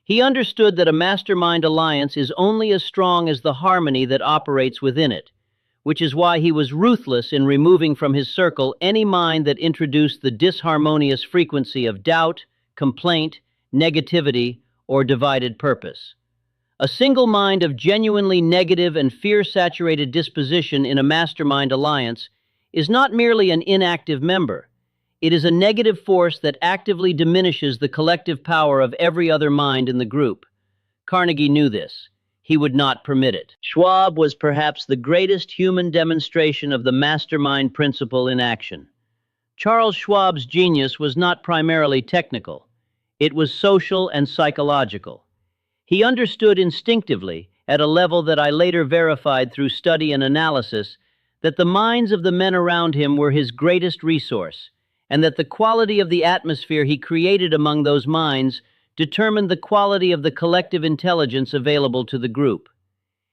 He understood that a mastermind alliance is only as strong as the harmony that operates within it, which is why he was ruthless in removing from his circle any mind that introduced the disharmonious frequency of doubt, complaint, negativity, or divided purpose. A single mind of genuinely negative and fear-saturated disposition in a mastermind alliance is not merely an inactive member. It is a negative force that actively diminishes the collective power of every other mind in the group. Carnegie knew this. He would not permit it. Schwab was perhaps the greatest human demonstration of the mastermind principle in action. Charles Schwab's genius was not primarily technical. It was social and psychological. He understood instinctively, at a level that I later verified through study and analysis, that the minds of the men around him were his greatest resource, and that the quality of the atmosphere he created among those minds determined the quality of the collective intelligence available to the group.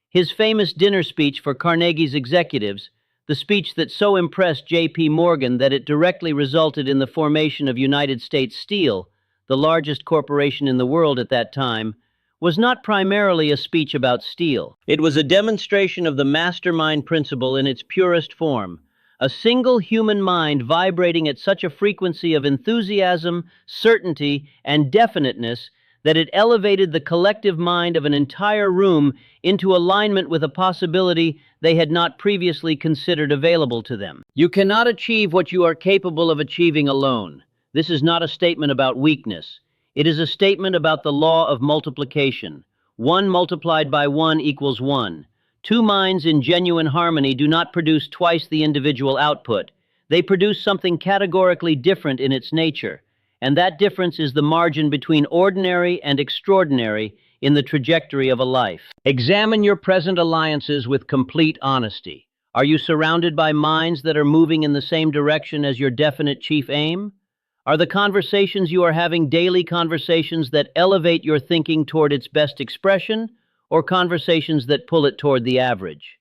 His famous dinner speech for Carnegie's executives, the speech that so impressed J.P. Morgan that it directly resulted in the formation of United States Steel, the largest corporation in the world at that time, was not primarily a speech about steel. It was a demonstration of the mastermind principle in its purest form, a single human mind vibrating at such a frequency of enthusiasm, certainty, and definiteness that it elevated the collective mind of an entire room into alignment with a possibility they had not previously considered available to them. You cannot achieve what you are capable of achieving alone. This is not a statement about weakness. It is a statement about the law of multiplication. 1 multiplied by 1 equals 1. Two minds in genuine harmony do not produce twice the individual output. They produce something categorically different in its nature, and that difference is the margin between ordinary and extraordinary in the trajectory of a life. Examine your present alliances with complete honesty. Are you surrounded by minds that are moving in the same direction as your definite chief aim? Are the conversations you are having daily conversations that elevate your thinking toward its best expression, or conversations that pull it toward the average?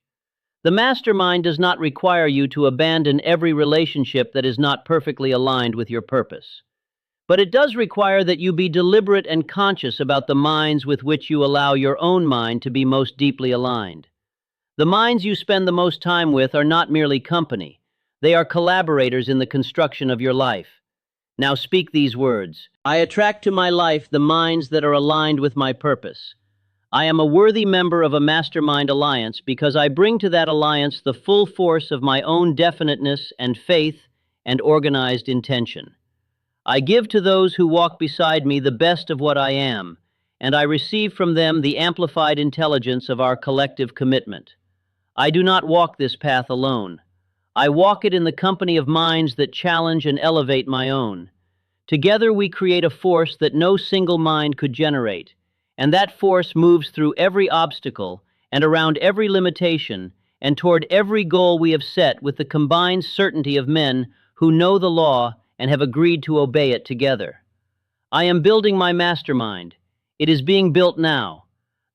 The mastermind does not require you to abandon every relationship that is not perfectly aligned with your purpose. But it does require that you be deliberate and conscious about the minds with which you allow your own mind to be most deeply aligned. The minds you spend the most time with are not merely company. They are collaborators in the construction of your life. Now speak these words. I attract to my life the minds that are aligned with my purpose. I am a worthy member of a mastermind alliance because I bring to that alliance the full force of my own definiteness and faith and organized intention. I give to those who walk beside me the best of what I am, and I receive from them the amplified intelligence of our collective commitment. I do not walk this path alone. I walk it in the company of minds that challenge and elevate my own. Together we create a force that no single mind could generate, and that force moves through every obstacle and around every limitation and toward every goal we have set with the combined certainty of men who know the law and have agreed to obey it together. I am building my mastermind. It is being built now.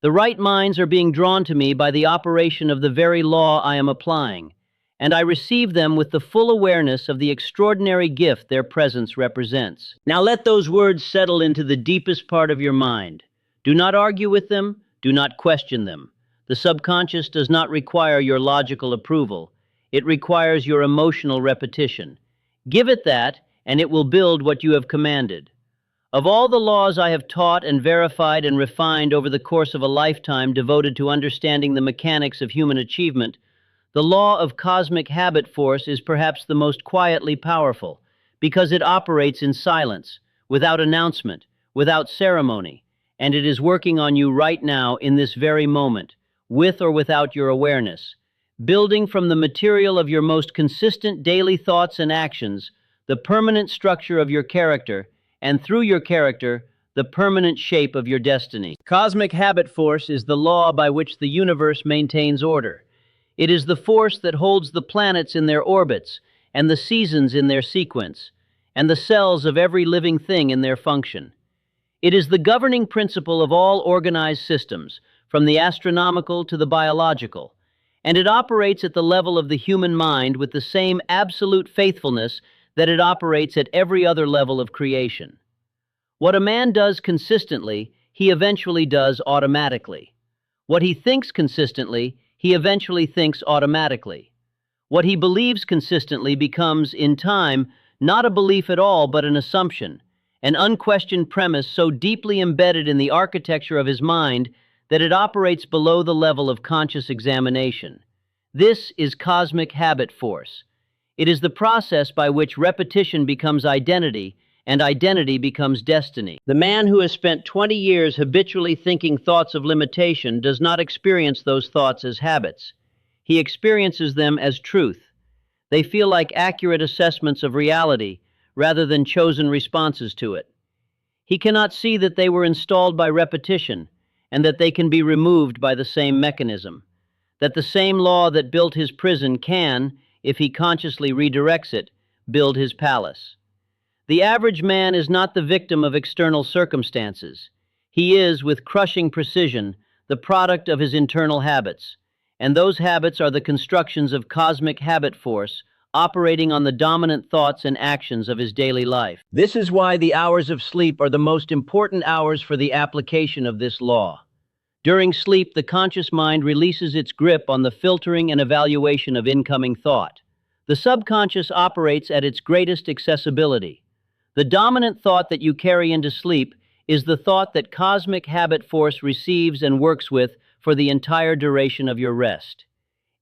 The right minds are being drawn to me by the operation of the very law I am applying, and I receive them with the full awareness of the extraordinary gift their presence represents. Now let those words settle into the deepest part of your mind. Do not argue with them, do not question them. The subconscious does not require your logical approval. It requires your emotional repetition. Give it that, and it will build what you have commanded. Of all the laws I have taught and verified and refined over the course of a lifetime devoted to understanding the mechanics of human achievement, the law of cosmic habit force is perhaps the most quietly powerful, because it operates in silence, without announcement, without ceremony, and it is working on you right now in this very moment, with or without your awareness, building from the material of your most consistent daily thoughts and actions the permanent structure of your character, and through your character, the permanent shape of your destiny. Cosmic habit force is the law by which the universe maintains order. It is the force that holds the planets in their orbits, and the seasons in their sequence, and the cells of every living thing in their function. It is the governing principle of all organized systems, from the astronomical to the biological, and it operates at the level of the human mind with the same absolute faithfulness that it operates at every other level of creation. What a man does consistently, he eventually does automatically. What he thinks consistently, he eventually thinks automatically. What he believes consistently becomes, in time, not a belief at all but an assumption, an unquestioned premise so deeply embedded in the architecture of his mind that it operates below the level of conscious examination. This is cosmic habit force. It is the process by which repetition becomes identity, and identity becomes destiny. The man who has spent 20 years habitually thinking thoughts of limitation does not experience those thoughts as habits. He experiences them as truth. They feel like accurate assessments of reality rather than chosen responses to it. He cannot see that they were installed by repetition and that they can be removed by the same mechanism, that the same law that built his prison can, if he consciously redirects it, build his palace. The average man is not the victim of external circumstances. He is, with crushing precision, the product of his internal habits, and those habits are the constructions of cosmic habit force operating on the dominant thoughts and actions of his daily life. This is why the hours of sleep are the most important hours for the application of this law. During sleep, the conscious mind releases its grip on the filtering and evaluation of incoming thought. The subconscious operates at its greatest accessibility. The dominant thought that you carry into sleep is the thought that cosmic habit force receives and works with for the entire duration of your rest.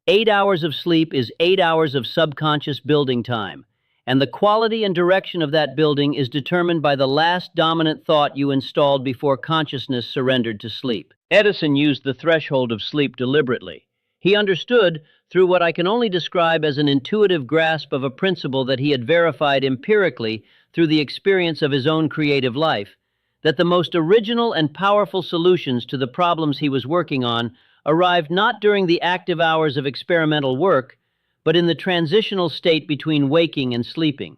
8 hours of sleep is 8 hours of subconscious building time, and the quality and direction of that building is determined by the last dominant thought you installed before consciousness surrendered to sleep. Edison used the threshold of sleep deliberately. He understood, through what I can only describe as an intuitive grasp of a principle that he had verified empirically through the experience of his own creative life, that the most original and powerful solutions to the problems he was working on arrived not during the active hours of experimental work, but in the transitional state between waking and sleeping.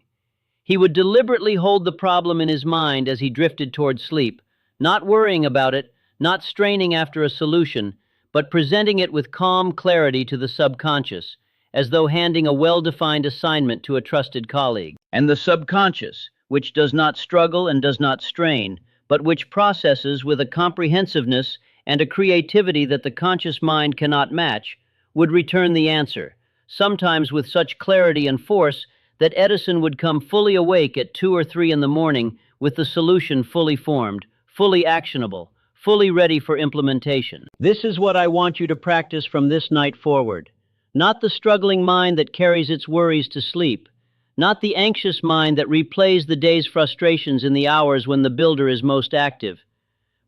He would deliberately hold the problem in his mind as he drifted toward sleep, not worrying about it, not straining after a solution, but presenting it with calm clarity to the subconscious, as though handing a well-defined assignment to a trusted colleague. And the subconscious, which does not struggle and does not strain, but which processes with a comprehensiveness and a creativity that the conscious mind cannot match, would return the answer, sometimes with such clarity and force that Edison would come fully awake at 2 or 3 in the morning with the solution fully formed, fully actionable, fully ready for implementation. This is what I want you to practice from this night forward. Not the struggling mind that carries its worries to sleep, not the anxious mind that replays the day's frustrations in the hours when the builder is most active,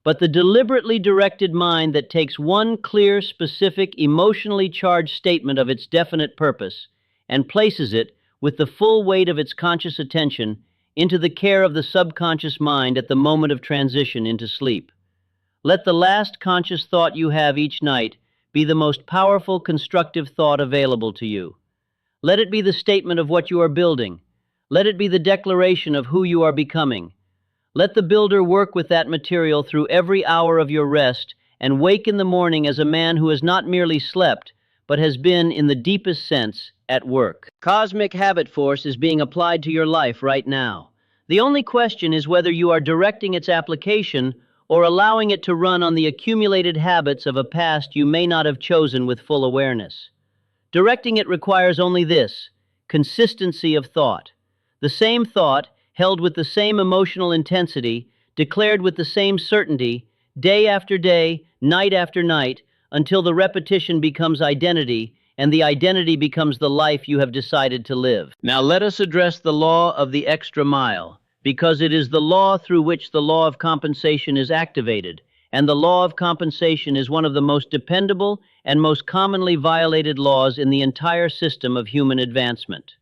but the deliberately directed mind that takes one clear, specific, emotionally charged statement of its definite purpose and places it, with the full weight of its conscious attention, into the care of the subconscious mind at the moment of transition into sleep. Let the last conscious thought you have each night be the most powerful, constructive thought available to you. Let it be the statement of what you are building. Let it be the declaration of who you are becoming. Let the builder work with that material through every hour of your rest and wake in the morning as a man who has not merely slept, but has been, in the deepest sense, at work. Cosmic habit force is being applied to your life right now. The only question is whether you are directing its application or allowing it to run on the accumulated habits of a past you may not have chosen with full awareness. Directing it requires only this: consistency of thought. The same thought, held with the same emotional intensity, declared with the same certainty, day after day, night after night, until the repetition becomes identity, and the identity becomes the life you have decided to live. Now let us address the law of the extra mile, because it is the law through which the law of compensation is activated, and the law of compensation is one of the most dependable and most commonly violated laws in the entire system of human advancement.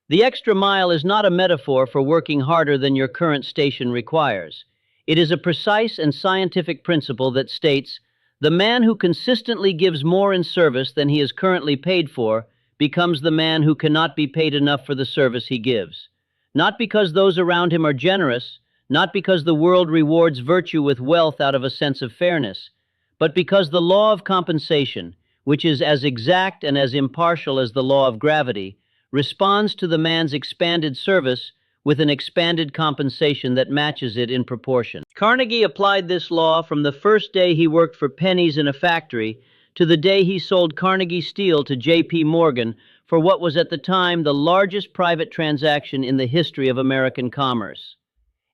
The extra mile is not a metaphor for working harder than your current station requires. It is a precise and scientific principle that states, the man who consistently gives more in service than he is currently paid for becomes the man who cannot be paid enough for the service he gives. Not because those around him are generous, not because the world rewards virtue with wealth out of a sense of fairness, but because the law of compensation, which is as exact and as impartial as the law of gravity, responds to the man's expanded service with an expanded compensation that matches it in proportion. Carnegie applied this law from the first day he worked for pennies in a factory to the day he sold Carnegie Steel to J.P. Morgan for what was at the time the largest private transaction in the history of American commerce.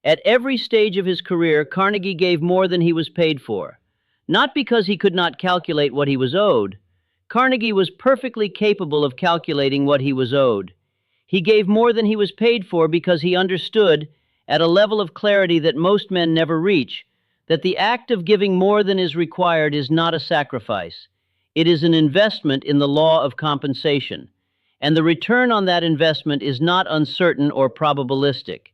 At every stage of his career, Carnegie gave more than he was paid for. Not because he could not calculate what he was owed. Carnegie was perfectly capable of calculating what he was owed. He gave more than he was paid for because he understood, at a level of clarity that most men never reach, that the act of giving more than is required is not a sacrifice. It is an investment in the law of compensation, and the return on that investment is not uncertain or probabilistic.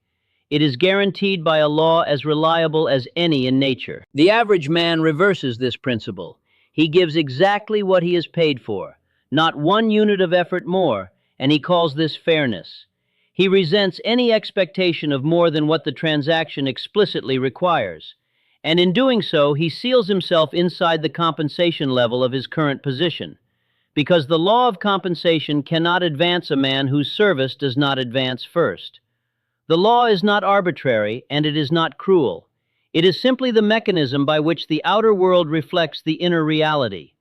It is guaranteed by a law as reliable as any in nature. The average man reverses this principle. He gives exactly what he is paid for, not 1 unit of effort more, and he calls this fairness. He resents any expectation of more than what the transaction explicitly requires, and in doing so, he seals himself inside the compensation level of his current position. because the law of compensation cannot advance a man whose service does not advance first. The law is not arbitrary, and it is not cruel. It is simply the mechanism by which the outer world reflects the inner reality.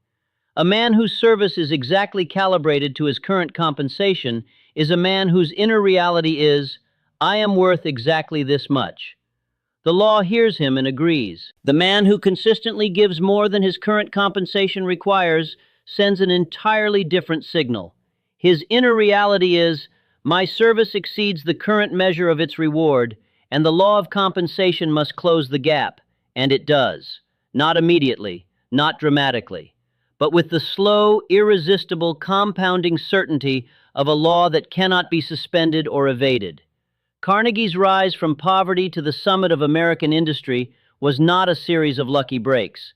A man whose service is exactly calibrated to his current compensation is a man whose inner reality is, I am worth exactly this much. The law hears him and agrees. The man who consistently gives more than his current compensation requires sends an entirely different signal. His inner reality is, my service exceeds the current measure of its reward, and the law of compensation must close the gap, and it does. Not immediately, not dramatically, but with the slow, irresistible, compounding certainty of a law that cannot be suspended or evaded. Carnegie's rise from poverty to the summit of American industry was not a series of lucky breaks.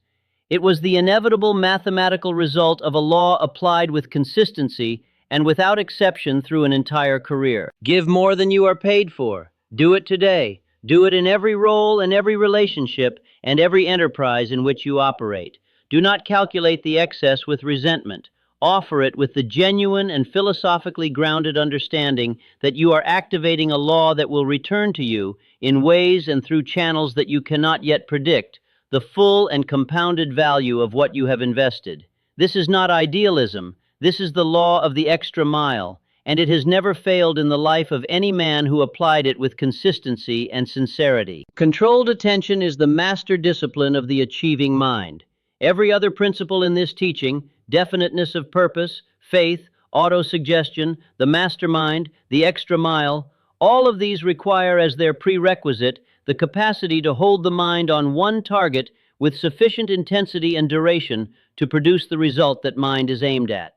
It was the inevitable mathematical result of a law applied with consistency and without exception through an entire career. Give more than you are paid for. Do it today. Do it in every role and every relationship and every enterprise in which you operate. Do not calculate the excess with resentment. Offer it with the genuine and philosophically grounded understanding that you are activating a law that will return to you in ways and through channels that you cannot yet predict the full and compounded value of what you have invested. This is not idealism. This is the law of the extra mile, and it has never failed in the life of any man who applied it with consistency and sincerity. Controlled attention is the master discipline of the achieving mind. Every other principle in this teaching, definiteness of purpose, faith, autosuggestion, the mastermind, the extra mile, all of these require as their prerequisite the capacity to hold the mind on one target with sufficient intensity and duration to produce the result that mind is aimed at.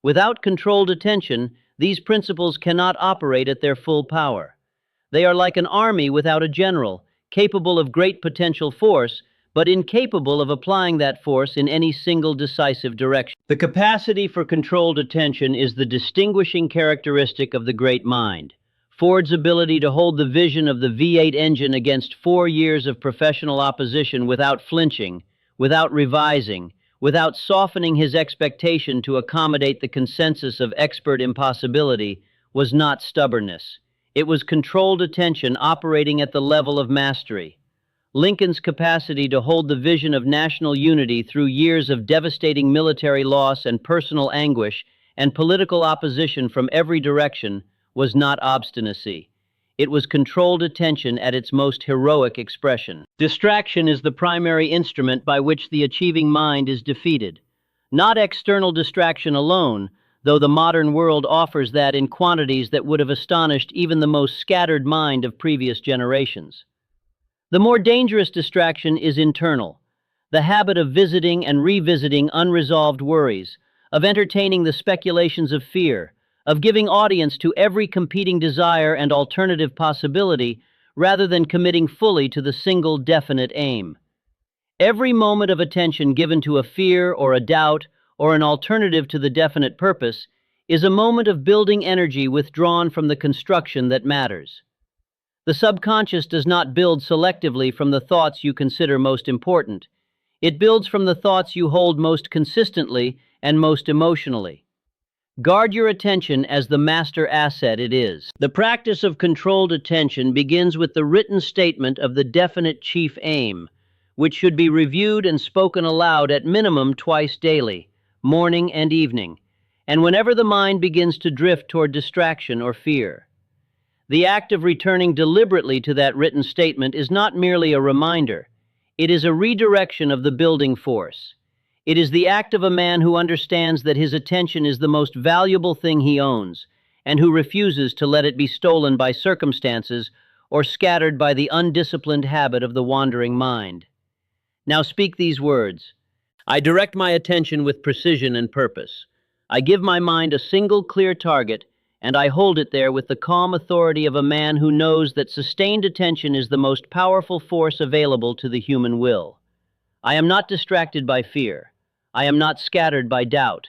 Without controlled attention, these principles cannot operate at their full power. They are like an army without a general, capable of great potential force, but incapable of applying that force in any single decisive direction. The capacity for controlled attention is the distinguishing characteristic of the great mind. Ford's ability to hold the vision of the V8 engine against 4 years of professional opposition without flinching, without revising, without softening his expectation to accommodate the consensus of expert impossibility, was not stubbornness. It was controlled attention operating at the level of mastery. Lincoln's capacity to hold the vision of national unity through years of devastating military loss and personal anguish and political opposition from every direction was not obstinacy. It was controlled attention at its most heroic expression. Distraction is the primary instrument by which the achieving mind is defeated. Not external distraction alone, though the modern world offers that in quantities that would have astonished even the most scattered mind of previous generations. The more dangerous distraction is internal, the habit of visiting and revisiting unresolved worries, of entertaining the speculations of fear, of giving audience to every competing desire and alternative possibility rather than committing fully to the single definite aim. Every moment of attention given to a fear or a doubt or an alternative to the definite purpose is a moment of building energy withdrawn from the construction that matters. The subconscious does not build selectively from the thoughts you consider most important. It builds from the thoughts you hold most consistently and most emotionally. Guard your attention as the master asset it is. The practice of controlled attention begins with the written statement of the definite chief aim, which should be reviewed and spoken aloud at minimum twice daily, morning and evening, and whenever the mind begins to drift toward distraction or fear. The act of returning deliberately to that written statement is not merely a reminder. It is a redirection of the building force. It is the act of a man who understands that his attention is the most valuable thing he owns, and who refuses to let it be stolen by circumstances or scattered by the undisciplined habit of the wandering mind. Now speak these words. I direct my attention with precision and purpose. I give my mind a single clear target, and I hold it there with the calm authority of a man who knows that sustained attention is the most powerful force available to the human will. I am not distracted by fear. I am not scattered by doubt.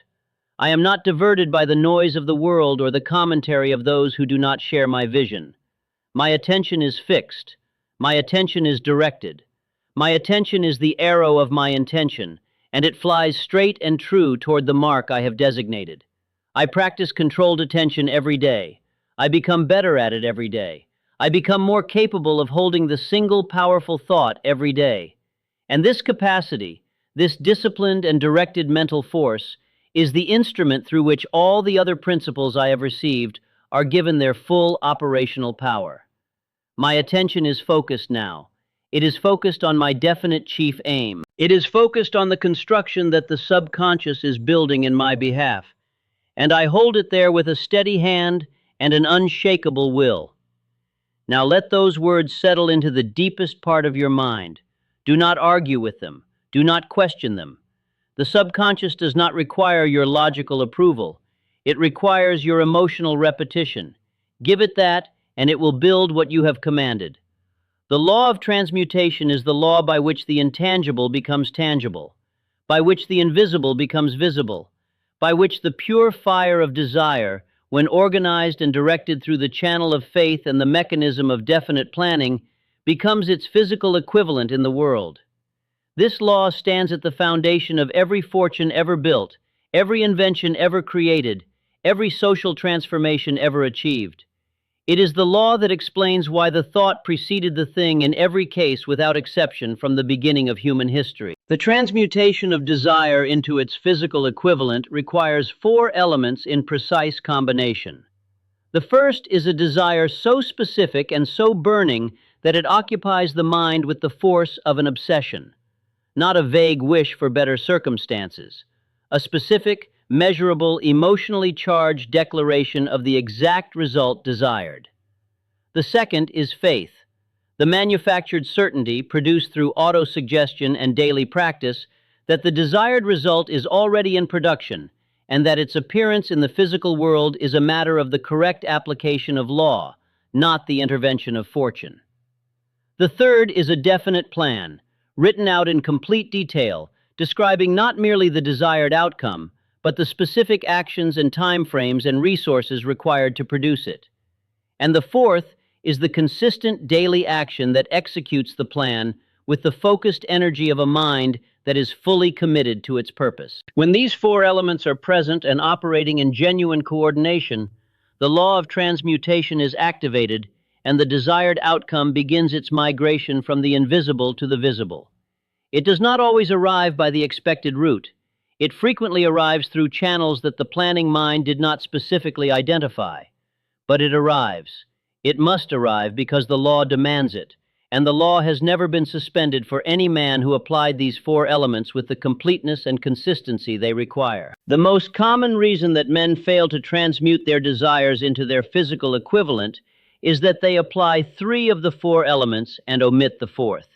I am not diverted by the noise of the world or the commentary of those who do not share my vision. My attention is fixed. My attention is directed. My attention is the arrow of my intention, and it flies straight and true toward the mark I have designated. I practice controlled attention every day. I become better at it every day. I become more capable of holding the single powerful thought every day. And this capacity, this disciplined and directed mental force, is the instrument through which all the other principles I have received are given their full operational power. My attention is focused now. It is focused on my definite chief aim. It is focused on the construction that the subconscious is building in my behalf, and I hold it there with a steady hand and an unshakable will. Now let those words settle into the deepest part of your mind. Do not argue with them. Do not question them. The subconscious does not require your logical approval. It requires your emotional repetition. Give it that, and it will build what you have commanded. The law of transmutation is the law by which the intangible becomes tangible, by which the invisible becomes visible, by which the pure fire of desire, when organized and directed through the channel of faith and the mechanism of definite planning, becomes its physical equivalent in the world. This law stands at the foundation of every fortune ever built, every invention ever created, every social transformation ever achieved. It is the law that explains why the thought preceded the thing in every case without exception from the beginning of human history. The transmutation of desire into its physical equivalent requires 4 elements in precise combination. The first is a desire so specific and so burning that it occupies the mind with the force of an obsession, not a vague wish for better circumstances, a specific, measurable, emotionally charged declaration of the exact result desired. The second is faith, the manufactured certainty produced through autosuggestion and daily practice that the desired result is already in production and that its appearance in the physical world is a matter of the correct application of law, not the intervention of fortune. The third is a definite plan, written out in complete detail, describing not merely the desired outcome, but the specific actions and time frames and resources required to produce it. And the fourth is the consistent daily action that executes the plan with the focused energy of a mind that is fully committed to its purpose. When these 4 elements are present and operating in genuine coordination, the law of transmutation is activated and the desired outcome begins its migration from the invisible to the visible. It does not always arrive by the expected route. It frequently arrives through channels that the planning mind did not specifically identify. But it arrives. It must arrive because the law demands it, and the law has never been suspended for any man who applied these 4 elements with the completeness and consistency they require. The most common reason that men fail to transmute their desires into their physical equivalent is that they apply 3 of the 4 elements and omit the 4th.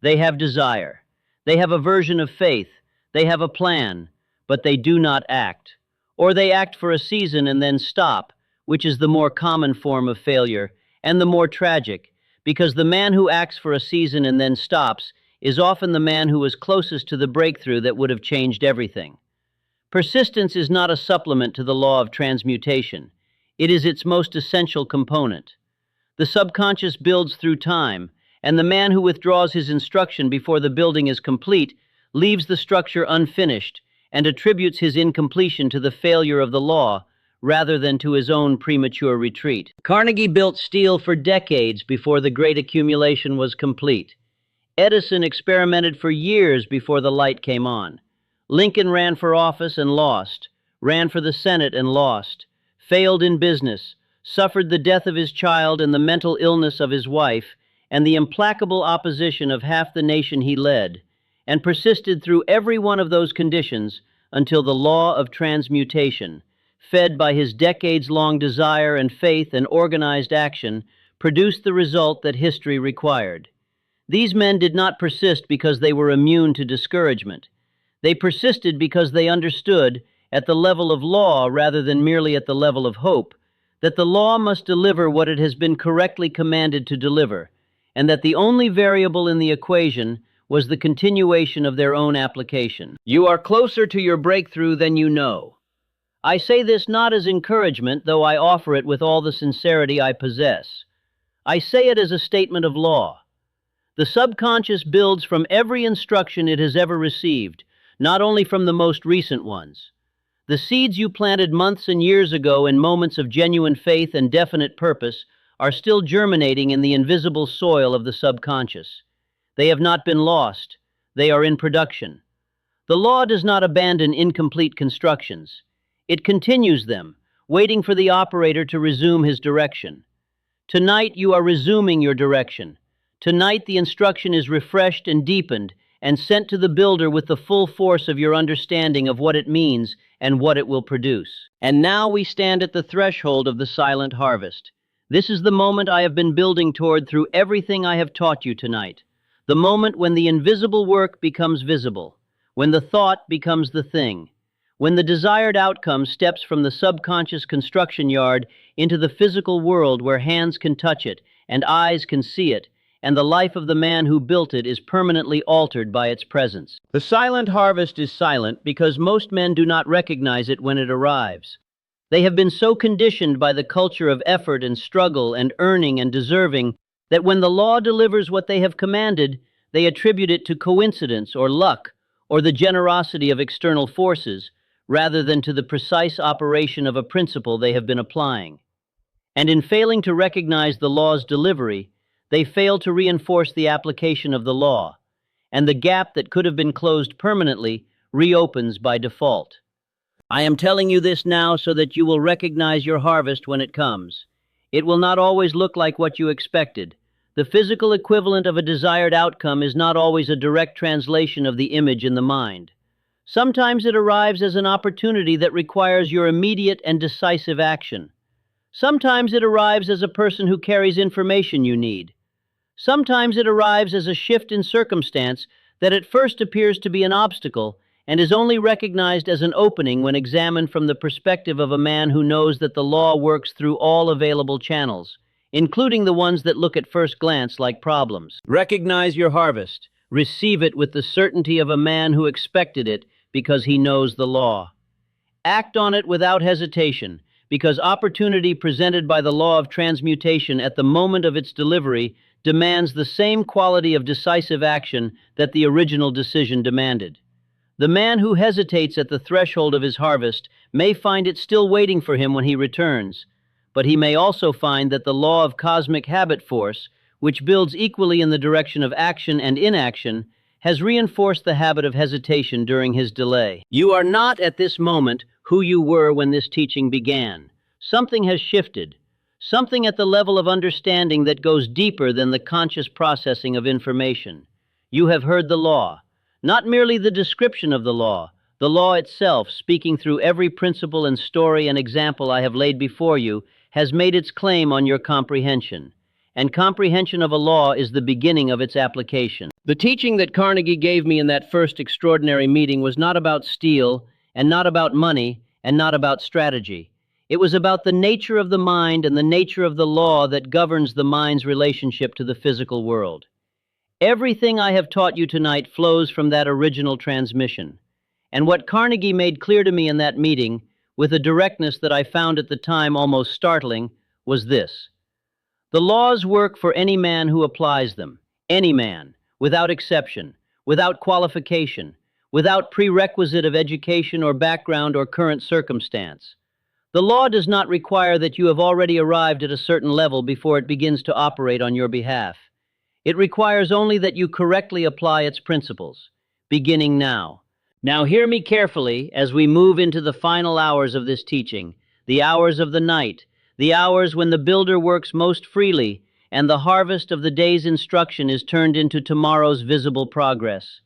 They have desire. They have a version of faith. They have a plan, but they do not act. Or they act for a season and then stop, which is the more common form of failure, and the more tragic, because the man who acts for a season and then stops is often the man who is closest to the breakthrough that would have changed everything. Persistence is not a supplement to the law of transmutation. It is its most essential component. The subconscious builds through time, and the man who withdraws his instruction before the building is complete leaves the structure unfinished and attributes his incompletion to the failure of the law rather than to his own premature retreat. Carnegie built steel for decades before the great accumulation was complete. Edison experimented for years before the light came on. Lincoln ran for office and lost, ran for the Senate and lost, failed in business, suffered the death of his child and the mental illness of his wife, and the implacable opposition of half the nation he led, and persisted through every one of those conditions until the law of transmutation, fed by his decades-long desire and faith and organized action, produced the result that history required. These men did not persist because they were immune to discouragement. They persisted because they understood, at the level of law rather than merely at the level of hope, that the law must deliver what it has been correctly commanded to deliver, and that the only variable in the equation was the continuation of their own application. You are closer to your breakthrough than you know. I say this not as encouragement, though I offer it with all the sincerity I possess. I say it as a statement of law. The subconscious builds from every instruction it has ever received, not only from the most recent ones. The seeds you planted months and years ago in moments of genuine faith and definite purpose are still germinating in the invisible soil of the subconscious. They have not been lost. They are in production. The law does not abandon incomplete constructions. It continues them, waiting for the operator to resume his direction. Tonight you are resuming your direction. Tonight the instruction is refreshed and deepened and sent to the builder with the full force of your understanding of what it means and what it will produce. And now we stand at the threshold of the silent harvest. This is the moment I have been building toward through everything I have taught you tonight. The moment when the invisible work becomes visible, when the thought becomes the thing, when the desired outcome steps from the subconscious construction yard into the physical world where hands can touch it and eyes can see it, and the life of the man who built it is permanently altered by its presence. The silent harvest is silent because most men do not recognize it when it arrives. They have been so conditioned by the culture of effort and struggle and earning and deserving that when the law delivers what they have commanded, they attribute it to coincidence or luck or the generosity of external forces, rather than to the precise operation of a principle they have been applying. And in failing to recognize the law's delivery, they fail to reinforce the application of the law, and the gap that could have been closed permanently reopens by default. I am telling you this now so that you will recognize your harvest when it comes. It will not always look like what you expected. The physical equivalent of a desired outcome is not always a direct translation of the image in the mind. Sometimes it arrives as an opportunity that requires your immediate and decisive action. Sometimes it arrives as a person who carries information you need. Sometimes it arrives as a shift in circumstance that at first appears to be an obstacle and is only recognized as an opening when examined from the perspective of a man who knows that the law works through all available channels, including the ones that look at first glance like problems. Recognize your harvest. Receive it with the certainty of a man who expected it because he knows the law. Act on it without hesitation, because opportunity presented by the law of transmutation at the moment of its delivery demands the same quality of decisive action that the original decision demanded. The man who hesitates at the threshold of his harvest may find it still waiting for him when he returns, but he may also find that the law of cosmic habit force, which builds equally in the direction of action and inaction, has reinforced the habit of hesitation during his delay. You are not at this moment who you were when this teaching began. Something has shifted, something at the level of understanding that goes deeper than the conscious processing of information. You have heard the law, not merely the description of the law itself, speaking through every principle and story and example I have laid before you, has made its claim on your comprehension. And comprehension of a law is the beginning of its application. The teaching that Carnegie gave me in that first extraordinary meeting was not about steel, and not about money, and not about strategy. It was about the nature of the mind and the nature of the law that governs the mind's relationship to the physical world. Everything I have taught you tonight flows from that original transmission. And what Carnegie made clear to me in that meeting, with a directness that I found at the time almost startling, was this: the laws work for any man who applies them, any man, without exception, without qualification, without prerequisite of education or background or current circumstance. The law does not require that you have already arrived at a certain level before it begins to operate on your behalf. It requires only that you correctly apply its principles, beginning now. Now hear me carefully as we move into the final hours of this teaching, the hours of the night, the hours when the builder works most freely, and the harvest of the day's instruction is turned into tomorrow's visible progress.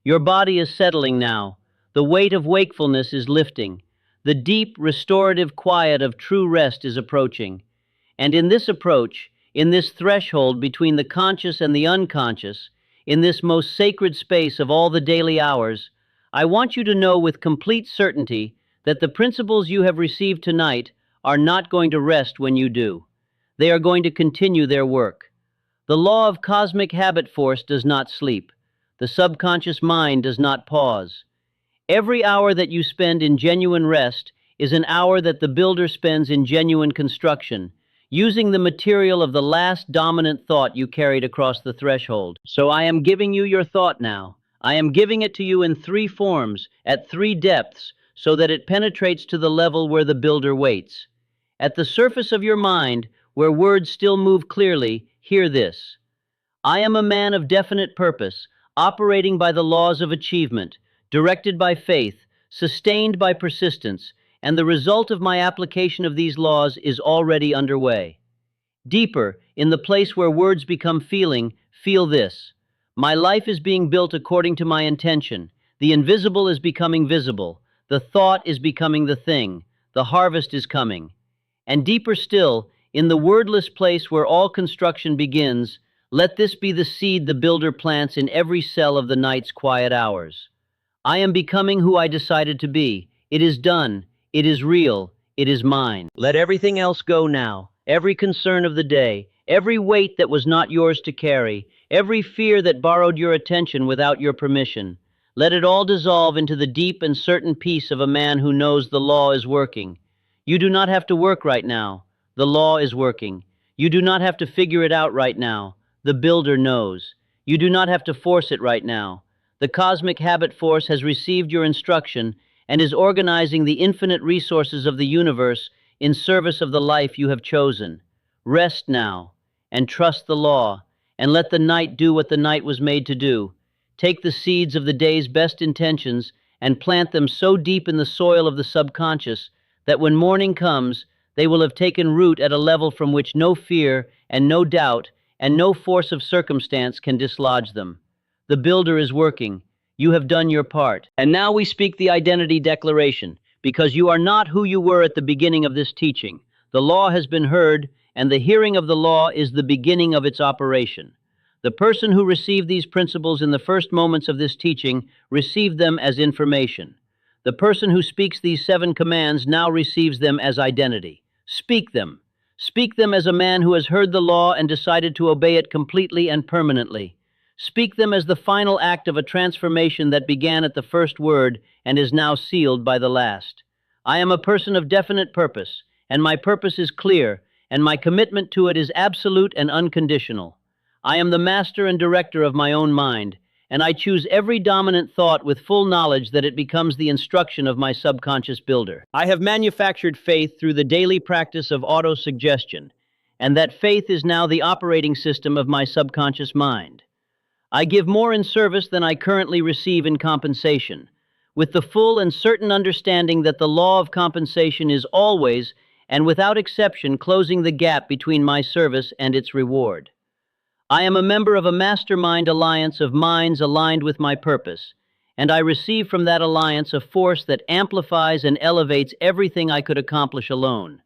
Your body is settling now. The weight of wakefulness is lifting. The deep, restorative quiet of true rest is approaching. And in this approach, in this threshold between the conscious and the unconscious, in this most sacred space of all the daily hours, I want you to know with complete certainty that the principles you have received tonight are not going to rest when you do. They are going to continue their work. The law of cosmic habit force does not sleep. The subconscious mind does not pause. Every hour that you spend in genuine rest is an hour that the builder spends in genuine construction, using the material of the last dominant thought you carried across the threshold. So I am giving you your thought now. I am giving it to you in three forms, at three depths, so that it penetrates to the level where the builder waits. At the surface of your mind, where words still move clearly, hear this. I am a man of definite purpose, operating by the laws of achievement, directed by faith, sustained by persistence, and the result of my application of these laws is already underway. Deeper, in the place where words become feeling, feel this. My life is being built according to my intention. The invisible is becoming visible. The thought is becoming the thing. The harvest is coming. And deeper still, in the wordless place where all construction begins, let this be the seed the builder plants in every cell of the night's quiet hours. I am becoming who I decided to be. It is done. It is real. It is mine. Let everything else go now. Every concern of the day, every weight that was not yours to carry, every fear that borrowed your attention without your permission. Let it all dissolve into the deep and certain peace of a man who knows the law is working. You do not have to work right now. The law is working. You do not have to figure it out right now. The builder knows. You do not have to force it right now. The cosmic habit force has received your instruction and is organizing the infinite resources of the universe in service of the life you have chosen. Rest now, and trust the law, and let the night do what the night was made to do. Take the seeds of the day's best intentions and plant them so deep in the soil of the subconscious that when morning comes, they will have taken root at a level from which no fear and no doubt and no force of circumstance can dislodge them. The builder is working. You have done your part. And now we speak the identity declaration, because you are not who you were at the beginning of this teaching. The law has been heard, and the hearing of the law is the beginning of its operation. The person who received these principles in the first moments of this teaching received them as information. The person who speaks these 7 commands now receives them as identity. Speak them. Speak them as a man who has heard the law and decided to obey it completely and permanently. Speak them as the final act of a transformation that began at the first word and is now sealed by the last. I am a person of definite purpose, and my purpose is clear, and my commitment to it is absolute and unconditional. I am the master and director of my own mind, and I choose every dominant thought with full knowledge that it becomes the instruction of my subconscious builder. I have manufactured faith through the daily practice of auto-suggestion, and that faith is now the operating system of my subconscious mind. I give more in service than I currently receive in compensation, with the full and certain understanding that the law of compensation is always, and without exception, closing the gap between my service and its reward. I am a member of a mastermind alliance of minds aligned with my purpose, and I receive from that alliance a force that amplifies and elevates everything I could accomplish alone.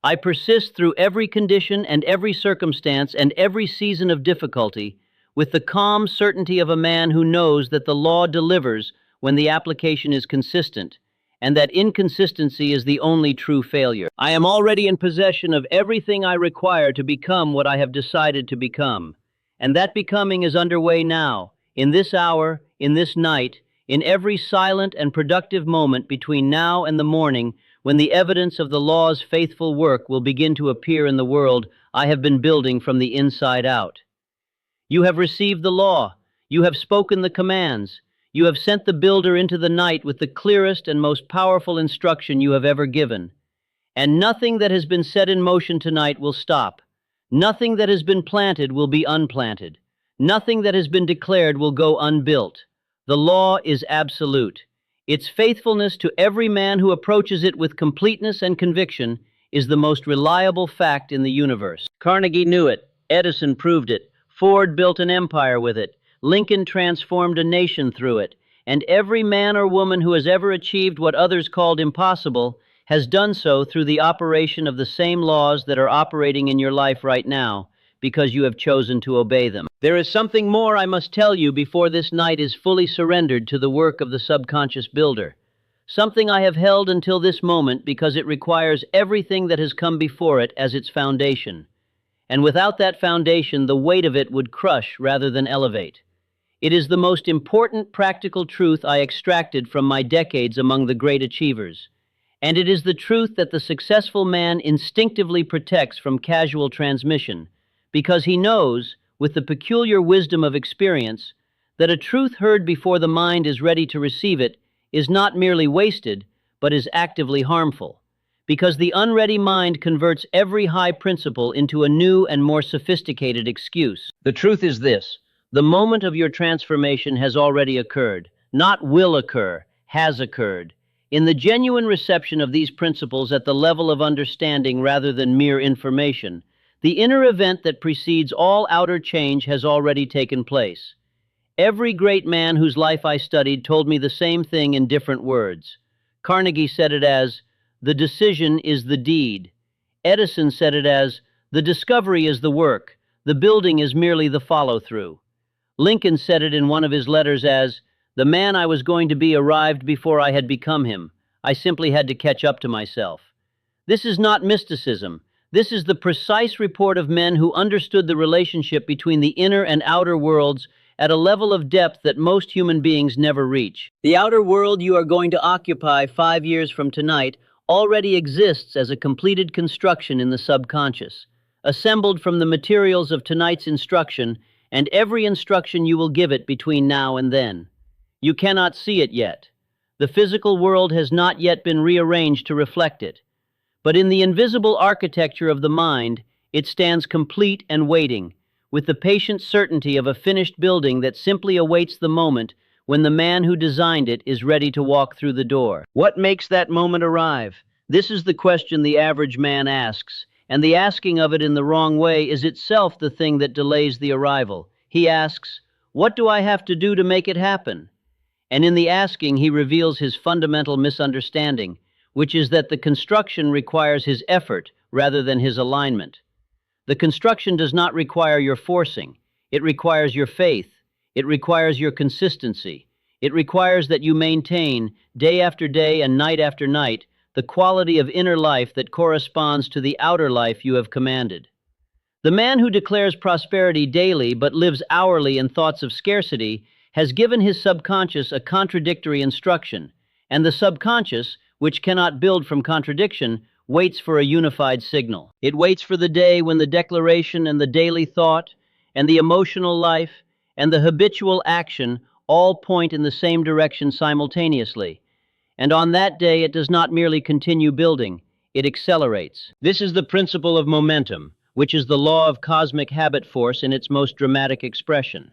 I persist through every condition and every circumstance and every season of difficulty, with the calm certainty of a man who knows that the law delivers when the application is consistent, and that inconsistency is the only true failure. I am already in possession of everything I require to become what I have decided to become, and that becoming is underway now, in this hour, in this night, in every silent and productive moment between now and the morning when the evidence of the law's faithful work will begin to appear in the world I have been building from the inside out. You have received the law. You have spoken the commands. You have sent the builder into the night with the clearest and most powerful instruction you have ever given. And nothing that has been set in motion tonight will stop. Nothing that has been planted will be unplanted. Nothing that has been declared will go unbuilt. The law is absolute. Its faithfulness to every man who approaches it with completeness and conviction is the most reliable fact in the universe. Carnegie knew it. Edison proved it. Ford built an empire with it. Lincoln transformed a nation through it. And every man or woman who has ever achieved what others called impossible has done so through the operation of the same laws that are operating in your life right now, because you have chosen to obey them. There is something more I must tell you before this night is fully surrendered to the work of the subconscious builder. Something I have held until this moment because it requires everything that has come before it as its foundation. And without that foundation, the weight of it would crush rather than elevate. It is the most important practical truth I extracted from my decades among the great achievers. And it is the truth that the successful man instinctively protects from casual transmission, because he knows, with the peculiar wisdom of experience, that a truth heard before the mind is ready to receive it is not merely wasted, but is actively harmful, because the unready mind converts every high principle into a new and more sophisticated excuse. The truth is this: the moment of your transformation has already occurred, not will occur, has occurred. In the genuine reception of these principles at the level of understanding rather than mere information, the inner event that precedes all outer change has already taken place. Every great man whose life I studied told me the same thing in different words. Carnegie said it as, "The decision is the deed." Edison said it as, "The discovery is the work, the building is merely the follow-through." Lincoln said it in one of his letters as, "The man I was going to be arrived before I had become him. I simply had to catch up to myself." This is not mysticism. This is the precise report of men who understood the relationship between the inner and outer worlds at a level of depth that most human beings never reach. The outer world you are going to occupy 5 years from tonight already exists as a completed construction in the subconscious, assembled from the materials of tonight's instruction and every instruction you will give it between now and then. You cannot see it yet. The physical world has not yet been rearranged to reflect it. But in the invisible architecture of the mind, it stands complete and waiting, with the patient certainty of a finished building that simply awaits the moment when the man who designed it is ready to walk through the door. What makes that moment arrive? This is the question the average man asks, and the asking of it in the wrong way is itself the thing that delays the arrival. He asks, "What do I have to do to make it happen?" And in the asking, he reveals his fundamental misunderstanding, which is that the construction requires his effort rather than his alignment. The construction does not require your forcing. It requires your faith. It requires your consistency. It requires that you maintain, day after day and night after night, the quality of inner life that corresponds to the outer life you have commanded. The man who declares prosperity daily but lives hourly in thoughts of scarcity has given his subconscious a contradictory instruction, and the subconscious, which cannot build from contradiction, waits for a unified signal. It waits for the day when the declaration and the daily thought and the emotional life and the habitual action all point in the same direction simultaneously. And on that day, it does not merely continue building, it accelerates. This is the principle of momentum, which is the law of cosmic habit force in its most dramatic expression.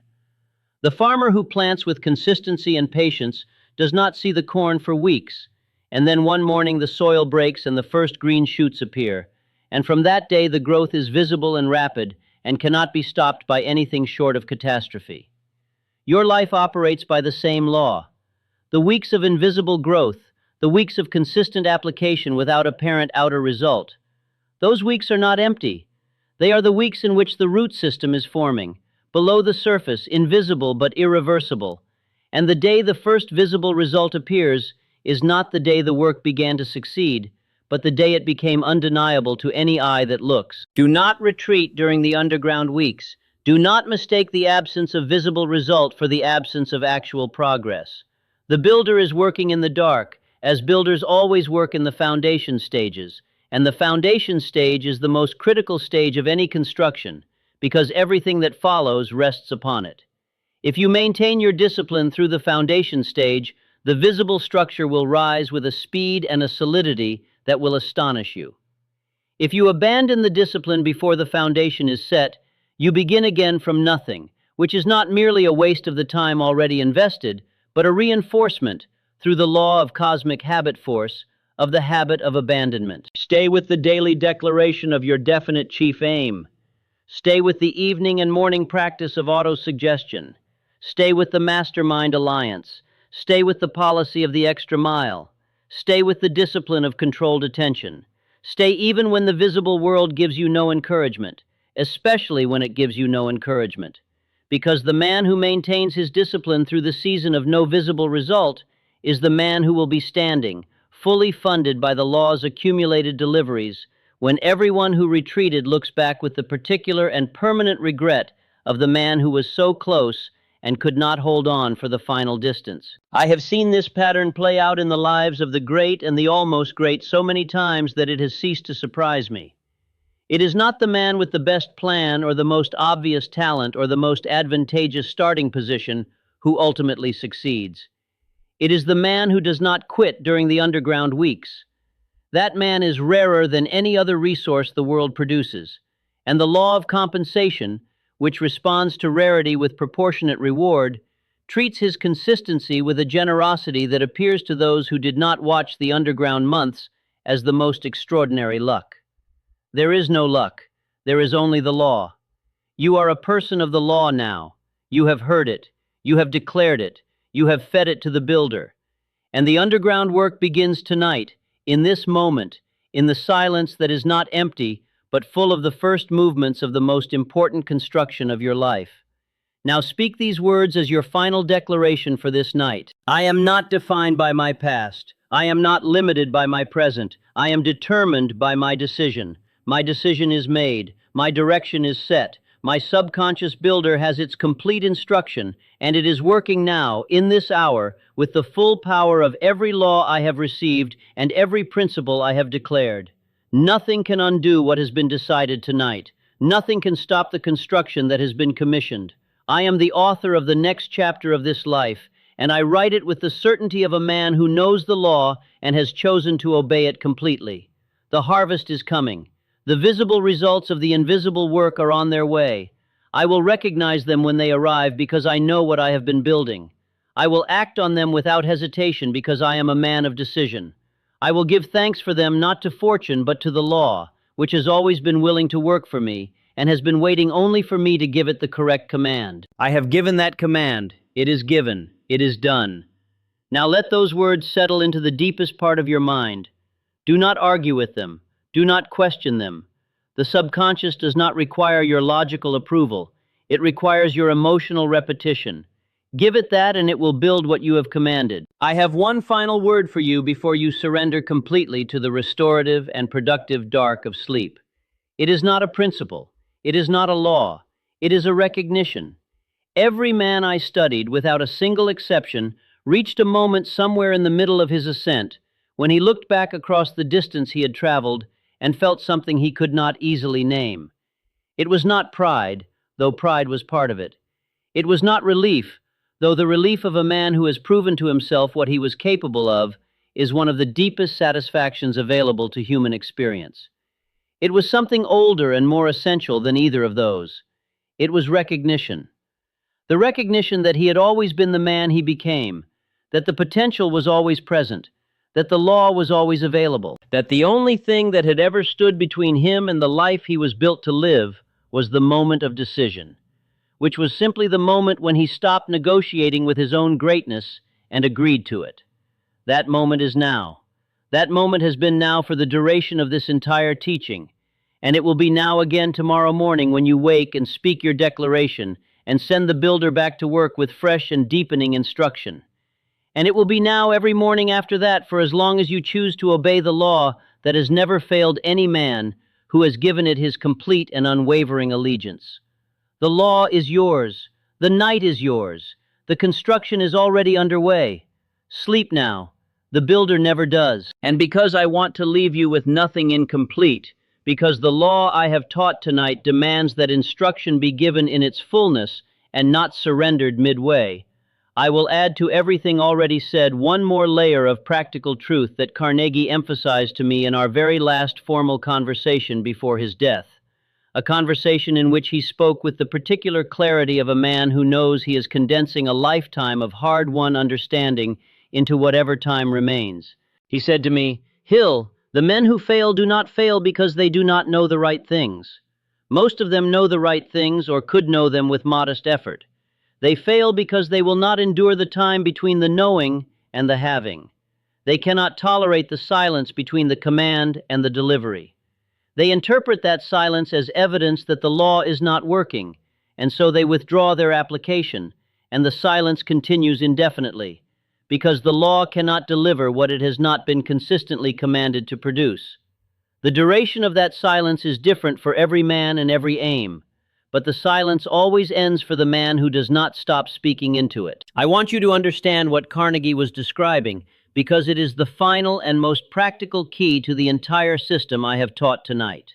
The farmer who plants with consistency and patience does not see the corn for weeks, and then one morning the soil breaks and the first green shoots appear, and from that day the growth is visible and rapid and cannot be stopped by anything short of catastrophe. Your life operates by the same law. The weeks of invisible growth, the weeks of consistent application without apparent outer result, those weeks are not empty. They are the weeks in which the root system is forming, below the surface, invisible but irreversible. And the day the first visible result appears is not the day the work began to succeed, but the day it became undeniable to any eye that looks. Do not retreat during the underground weeks. Do not mistake the absence of visible result for the absence of actual progress. The builder is working in the dark, as builders always work in the foundation stages, and the foundation stage is the most critical stage of any construction, because everything that follows rests upon it. If you maintain your discipline through the foundation stage, the visible structure will rise with a speed and a solidity that will astonish you. If you abandon the discipline before the foundation is set, you begin again from nothing, which is not merely a waste of the time already invested, but a reinforcement, through the law of cosmic habit force, of the habit of abandonment. Stay with the daily declaration of your definite chief aim. Stay with the evening and morning practice of autosuggestion. Stay with the mastermind alliance. Stay with the policy of the extra mile. Stay with the discipline of controlled attention. Stay even when the visible world gives you no encouragement, especially when it gives you no encouragement. Because the man who maintains his discipline through the season of no visible result is the man who will be standing, fully funded by the law's accumulated deliveries, when everyone who retreated looks back with the particular and permanent regret of the man who was so close and could not hold on for the final distance. I have seen this pattern play out in the lives of the great and the almost great so many times that it has ceased to surprise me. It is not the man with the best plan or the most obvious talent or the most advantageous starting position who ultimately succeeds. It is the man who does not quit during the underground weeks. That man is rarer than any other resource the world produces, and the law of compensation, which responds to rarity with proportionate reward, treats his consistency with a generosity that appears to those who did not watch the underground months as the most extraordinary luck. There is no luck. There is only the law. You are a person of the law now. You have heard it. You have declared it. You have fed it to the builder. And the underground work begins tonight, in this moment, in the silence that is not empty, but full of the first movements of the most important construction of your life. Now speak these words as your final declaration for this night. I am not defined by my past. I am not limited by my present. I am determined by my decision. My decision is made. My direction is set. My subconscious builder has its complete instruction, and it is working now, in this hour, with the full power of every law I have received and every principle I have declared. Nothing can undo what has been decided tonight. Nothing can stop the construction that has been commissioned. I am the author of the next chapter of this life, and I write it with the certainty of a man who knows the law and has chosen to obey it completely. The harvest is coming. The visible results of the invisible work are on their way. I will recognize them when they arrive because I know what I have been building. I will act on them without hesitation because I am a man of decision. I will give thanks for them not to fortune but to the law, which has always been willing to work for me and has been waiting only for me to give it the correct command. I have given that command. It is given. It is done. Now let those words settle into the deepest part of your mind. Do not argue with them. Do not question them. The subconscious does not require your logical approval. It requires your emotional repetition. Give it that and it will build what you have commanded. I have one final word for you before you surrender completely to the restorative and productive dark of sleep. It is not a principle. It is not a law. It is a recognition. Every man I studied, without a single exception, reached a moment somewhere in the middle of his ascent when he looked back across the distance he had traveled and felt something he could not easily name. It was not pride, though pride was part of it. It was not relief, though the relief of a man who has proven to himself what he was capable of is one of the deepest satisfactions available to human experience. It was something older and more essential than either of those. It was recognition. The recognition that he had always been the man he became, that the potential was always present, that the law was always available, that the only thing that had ever stood between him and the life he was built to live was the moment of decision, which was simply the moment when he stopped negotiating with his own greatness and agreed to it. That moment is now. That moment has been now for the duration of this entire teaching, and it will be now again tomorrow morning when you wake and speak your declaration and send the builder back to work with fresh and deepening instruction. And it will be now every morning after that for as long as you choose to obey the law that has never failed any man who has given it his complete and unwavering allegiance. The law is yours. The night is yours. The construction is already underway. Sleep now. The builder never does. And because I want to leave you with nothing incomplete, because the law I have taught tonight demands that instruction be given in its fullness and not surrendered midway, I will add to everything already said one more layer of practical truth that Carnegie emphasized to me in our very last formal conversation before his death, a conversation in which he spoke with the particular clarity of a man who knows he is condensing a lifetime of hard-won understanding into whatever time remains. He said to me, "Hill, the men who fail do not fail because they do not know the right things. Most of them know the right things or could know them with modest effort. They fail because they will not endure the time between the knowing and the having. They cannot tolerate the silence between the command and the delivery. They interpret that silence as evidence that the law is not working, and so they withdraw their application, and the silence continues indefinitely, because the law cannot deliver what it has not been consistently commanded to produce. The duration of that silence is different for every man and every aim, but the silence always ends for the man who does not stop speaking into it." I want you to understand what Carnegie was describing, because it is the final and most practical key to the entire system I have taught tonight.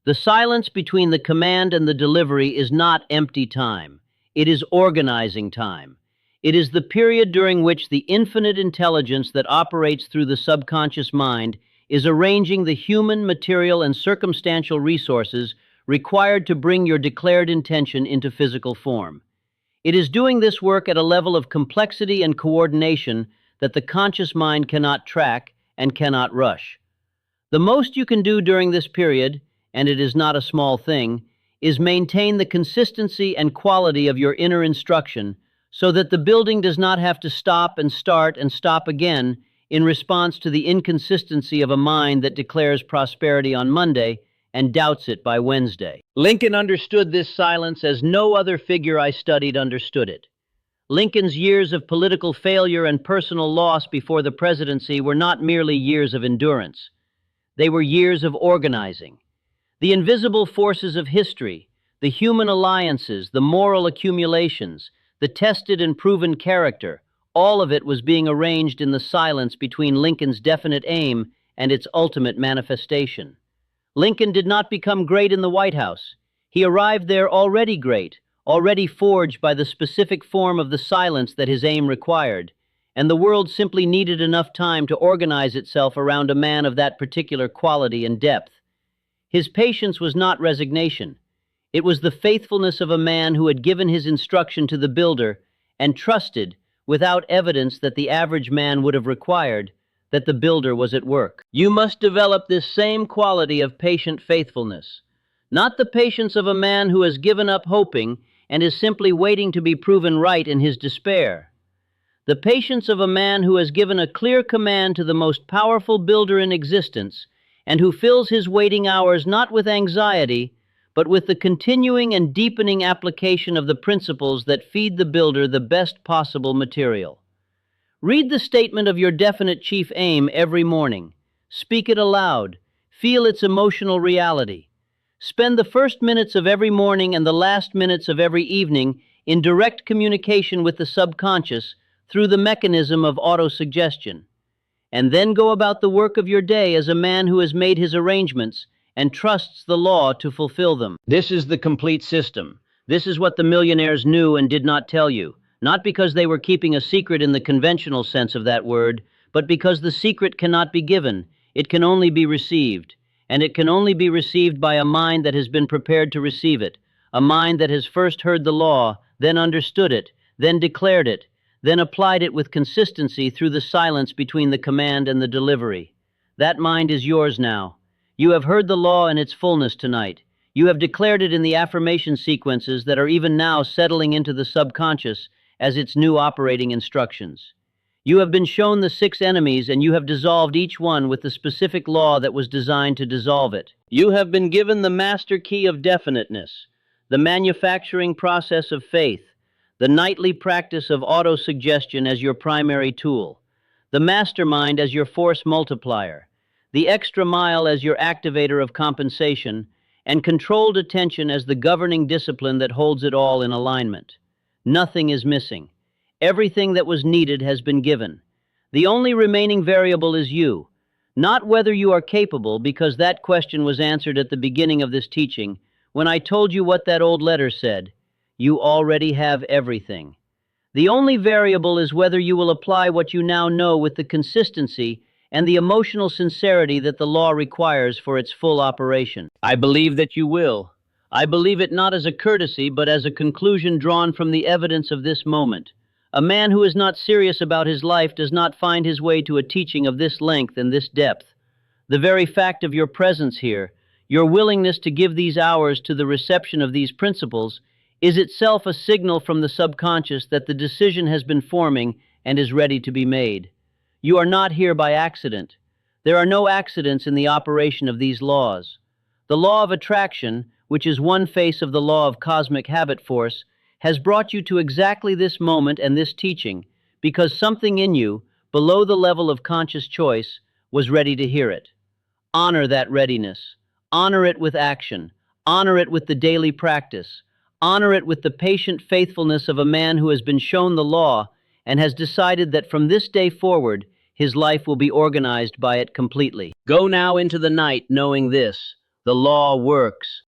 The silence between the command and the delivery is not empty time. It is organizing time. It is the period during which the infinite intelligence that operates through the subconscious mind is arranging the human, material, and circumstantial resources required to bring your declared intention into physical form. It is doing this work at a level of complexity and coordination that the conscious mind cannot track and cannot rush. The most you can do during this period, and it is not a small thing, is maintain the consistency and quality of your inner instruction so that the building does not have to stop and stop again in response to the inconsistency of a mind that declares prosperity on Monday and doubts it by Wednesday. Lincoln understood this silence as no other figure I studied understood it. Lincoln's years of political failure and personal loss before the presidency were not merely years of endurance. They were years of organizing. The invisible forces of history, the human alliances, the moral accumulations, the tested and proven character, all of it was being arranged in the silence between Lincoln's definite aim and its ultimate manifestation. Lincoln did not become great in the White House. He arrived there already great, already forged by the specific form of the silence that his aim required, and the world simply needed enough time to organize itself around a man of that particular quality and depth. His patience was not resignation. It was the faithfulness of a man who had given his instruction to the builder and trusted, without evidence that the average man would have required, that the builder was at work. You must develop this same quality of patient faithfulness, not the patience of a man who has given up hoping and is simply waiting to be proven right in his despair. The patience of a man who has given a clear command to the most powerful builder in existence and who fills his waiting hours not with anxiety, but with the continuing and deepening application of the principles that feed the builder the best possible material. Read the statement of your definite chief aim every morning. Speak it aloud. Feel its emotional reality. Spend the first minutes of every morning and the last minutes of every evening in direct communication with the subconscious through the mechanism of autosuggestion. And then go about the work of your day as a man who has made his arrangements and trusts the law to fulfill them. This is the complete system. This is what the millionaires knew and did not tell you, not because they were keeping a secret in the conventional sense of that word, but because the secret cannot be given, it can only be received. And it can only be received by a mind that has been prepared to receive it, a mind that has first heard the law, then understood it, then declared it, then applied it with consistency through the silence between the command and the delivery. That mind is yours now. You have heard the law in its fullness tonight. You have declared it in the affirmation sequences that are even now settling into the subconscious as its new operating instructions. You have been shown the 6 enemies, and you have dissolved each one with the specific law that was designed to dissolve it. You have been given the master key of definiteness, the manufacturing process of faith, the nightly practice of autosuggestion as your primary tool, the mastermind as your force multiplier, the extra mile as your activator of compensation, and controlled attention as the governing discipline that holds it all in alignment. Nothing is missing. Everything that was needed has been given. The only remaining variable is you, not whether you are capable, because that question was answered at the beginning of this teaching when I told you what that old letter said. You already have everything. The only variable is whether you will apply what you now know with the consistency and the emotional sincerity that the law requires for its full operation. I believe that you will. I believe it not as a courtesy, but as a conclusion drawn from the evidence of this moment. A man who is not serious about his life does not find his way to a teaching of this length and this depth. The very fact of your presence here, your willingness to give these hours to the reception of these principles, is itself a signal from the subconscious that the decision has been forming and is ready to be made. You are not here by accident. There are no accidents in the operation of these laws. The law of attraction, which is one face of the law of cosmic habit force, has brought you to exactly this moment and this teaching because something in you, below the level of conscious choice, was ready to hear it. Honor that readiness. Honor it with action. Honor it with the daily practice. Honor it with the patient faithfulness of a man who has been shown the law and has decided that from this day forward, his life will be organized by it completely. Go now into the night knowing this: the law works.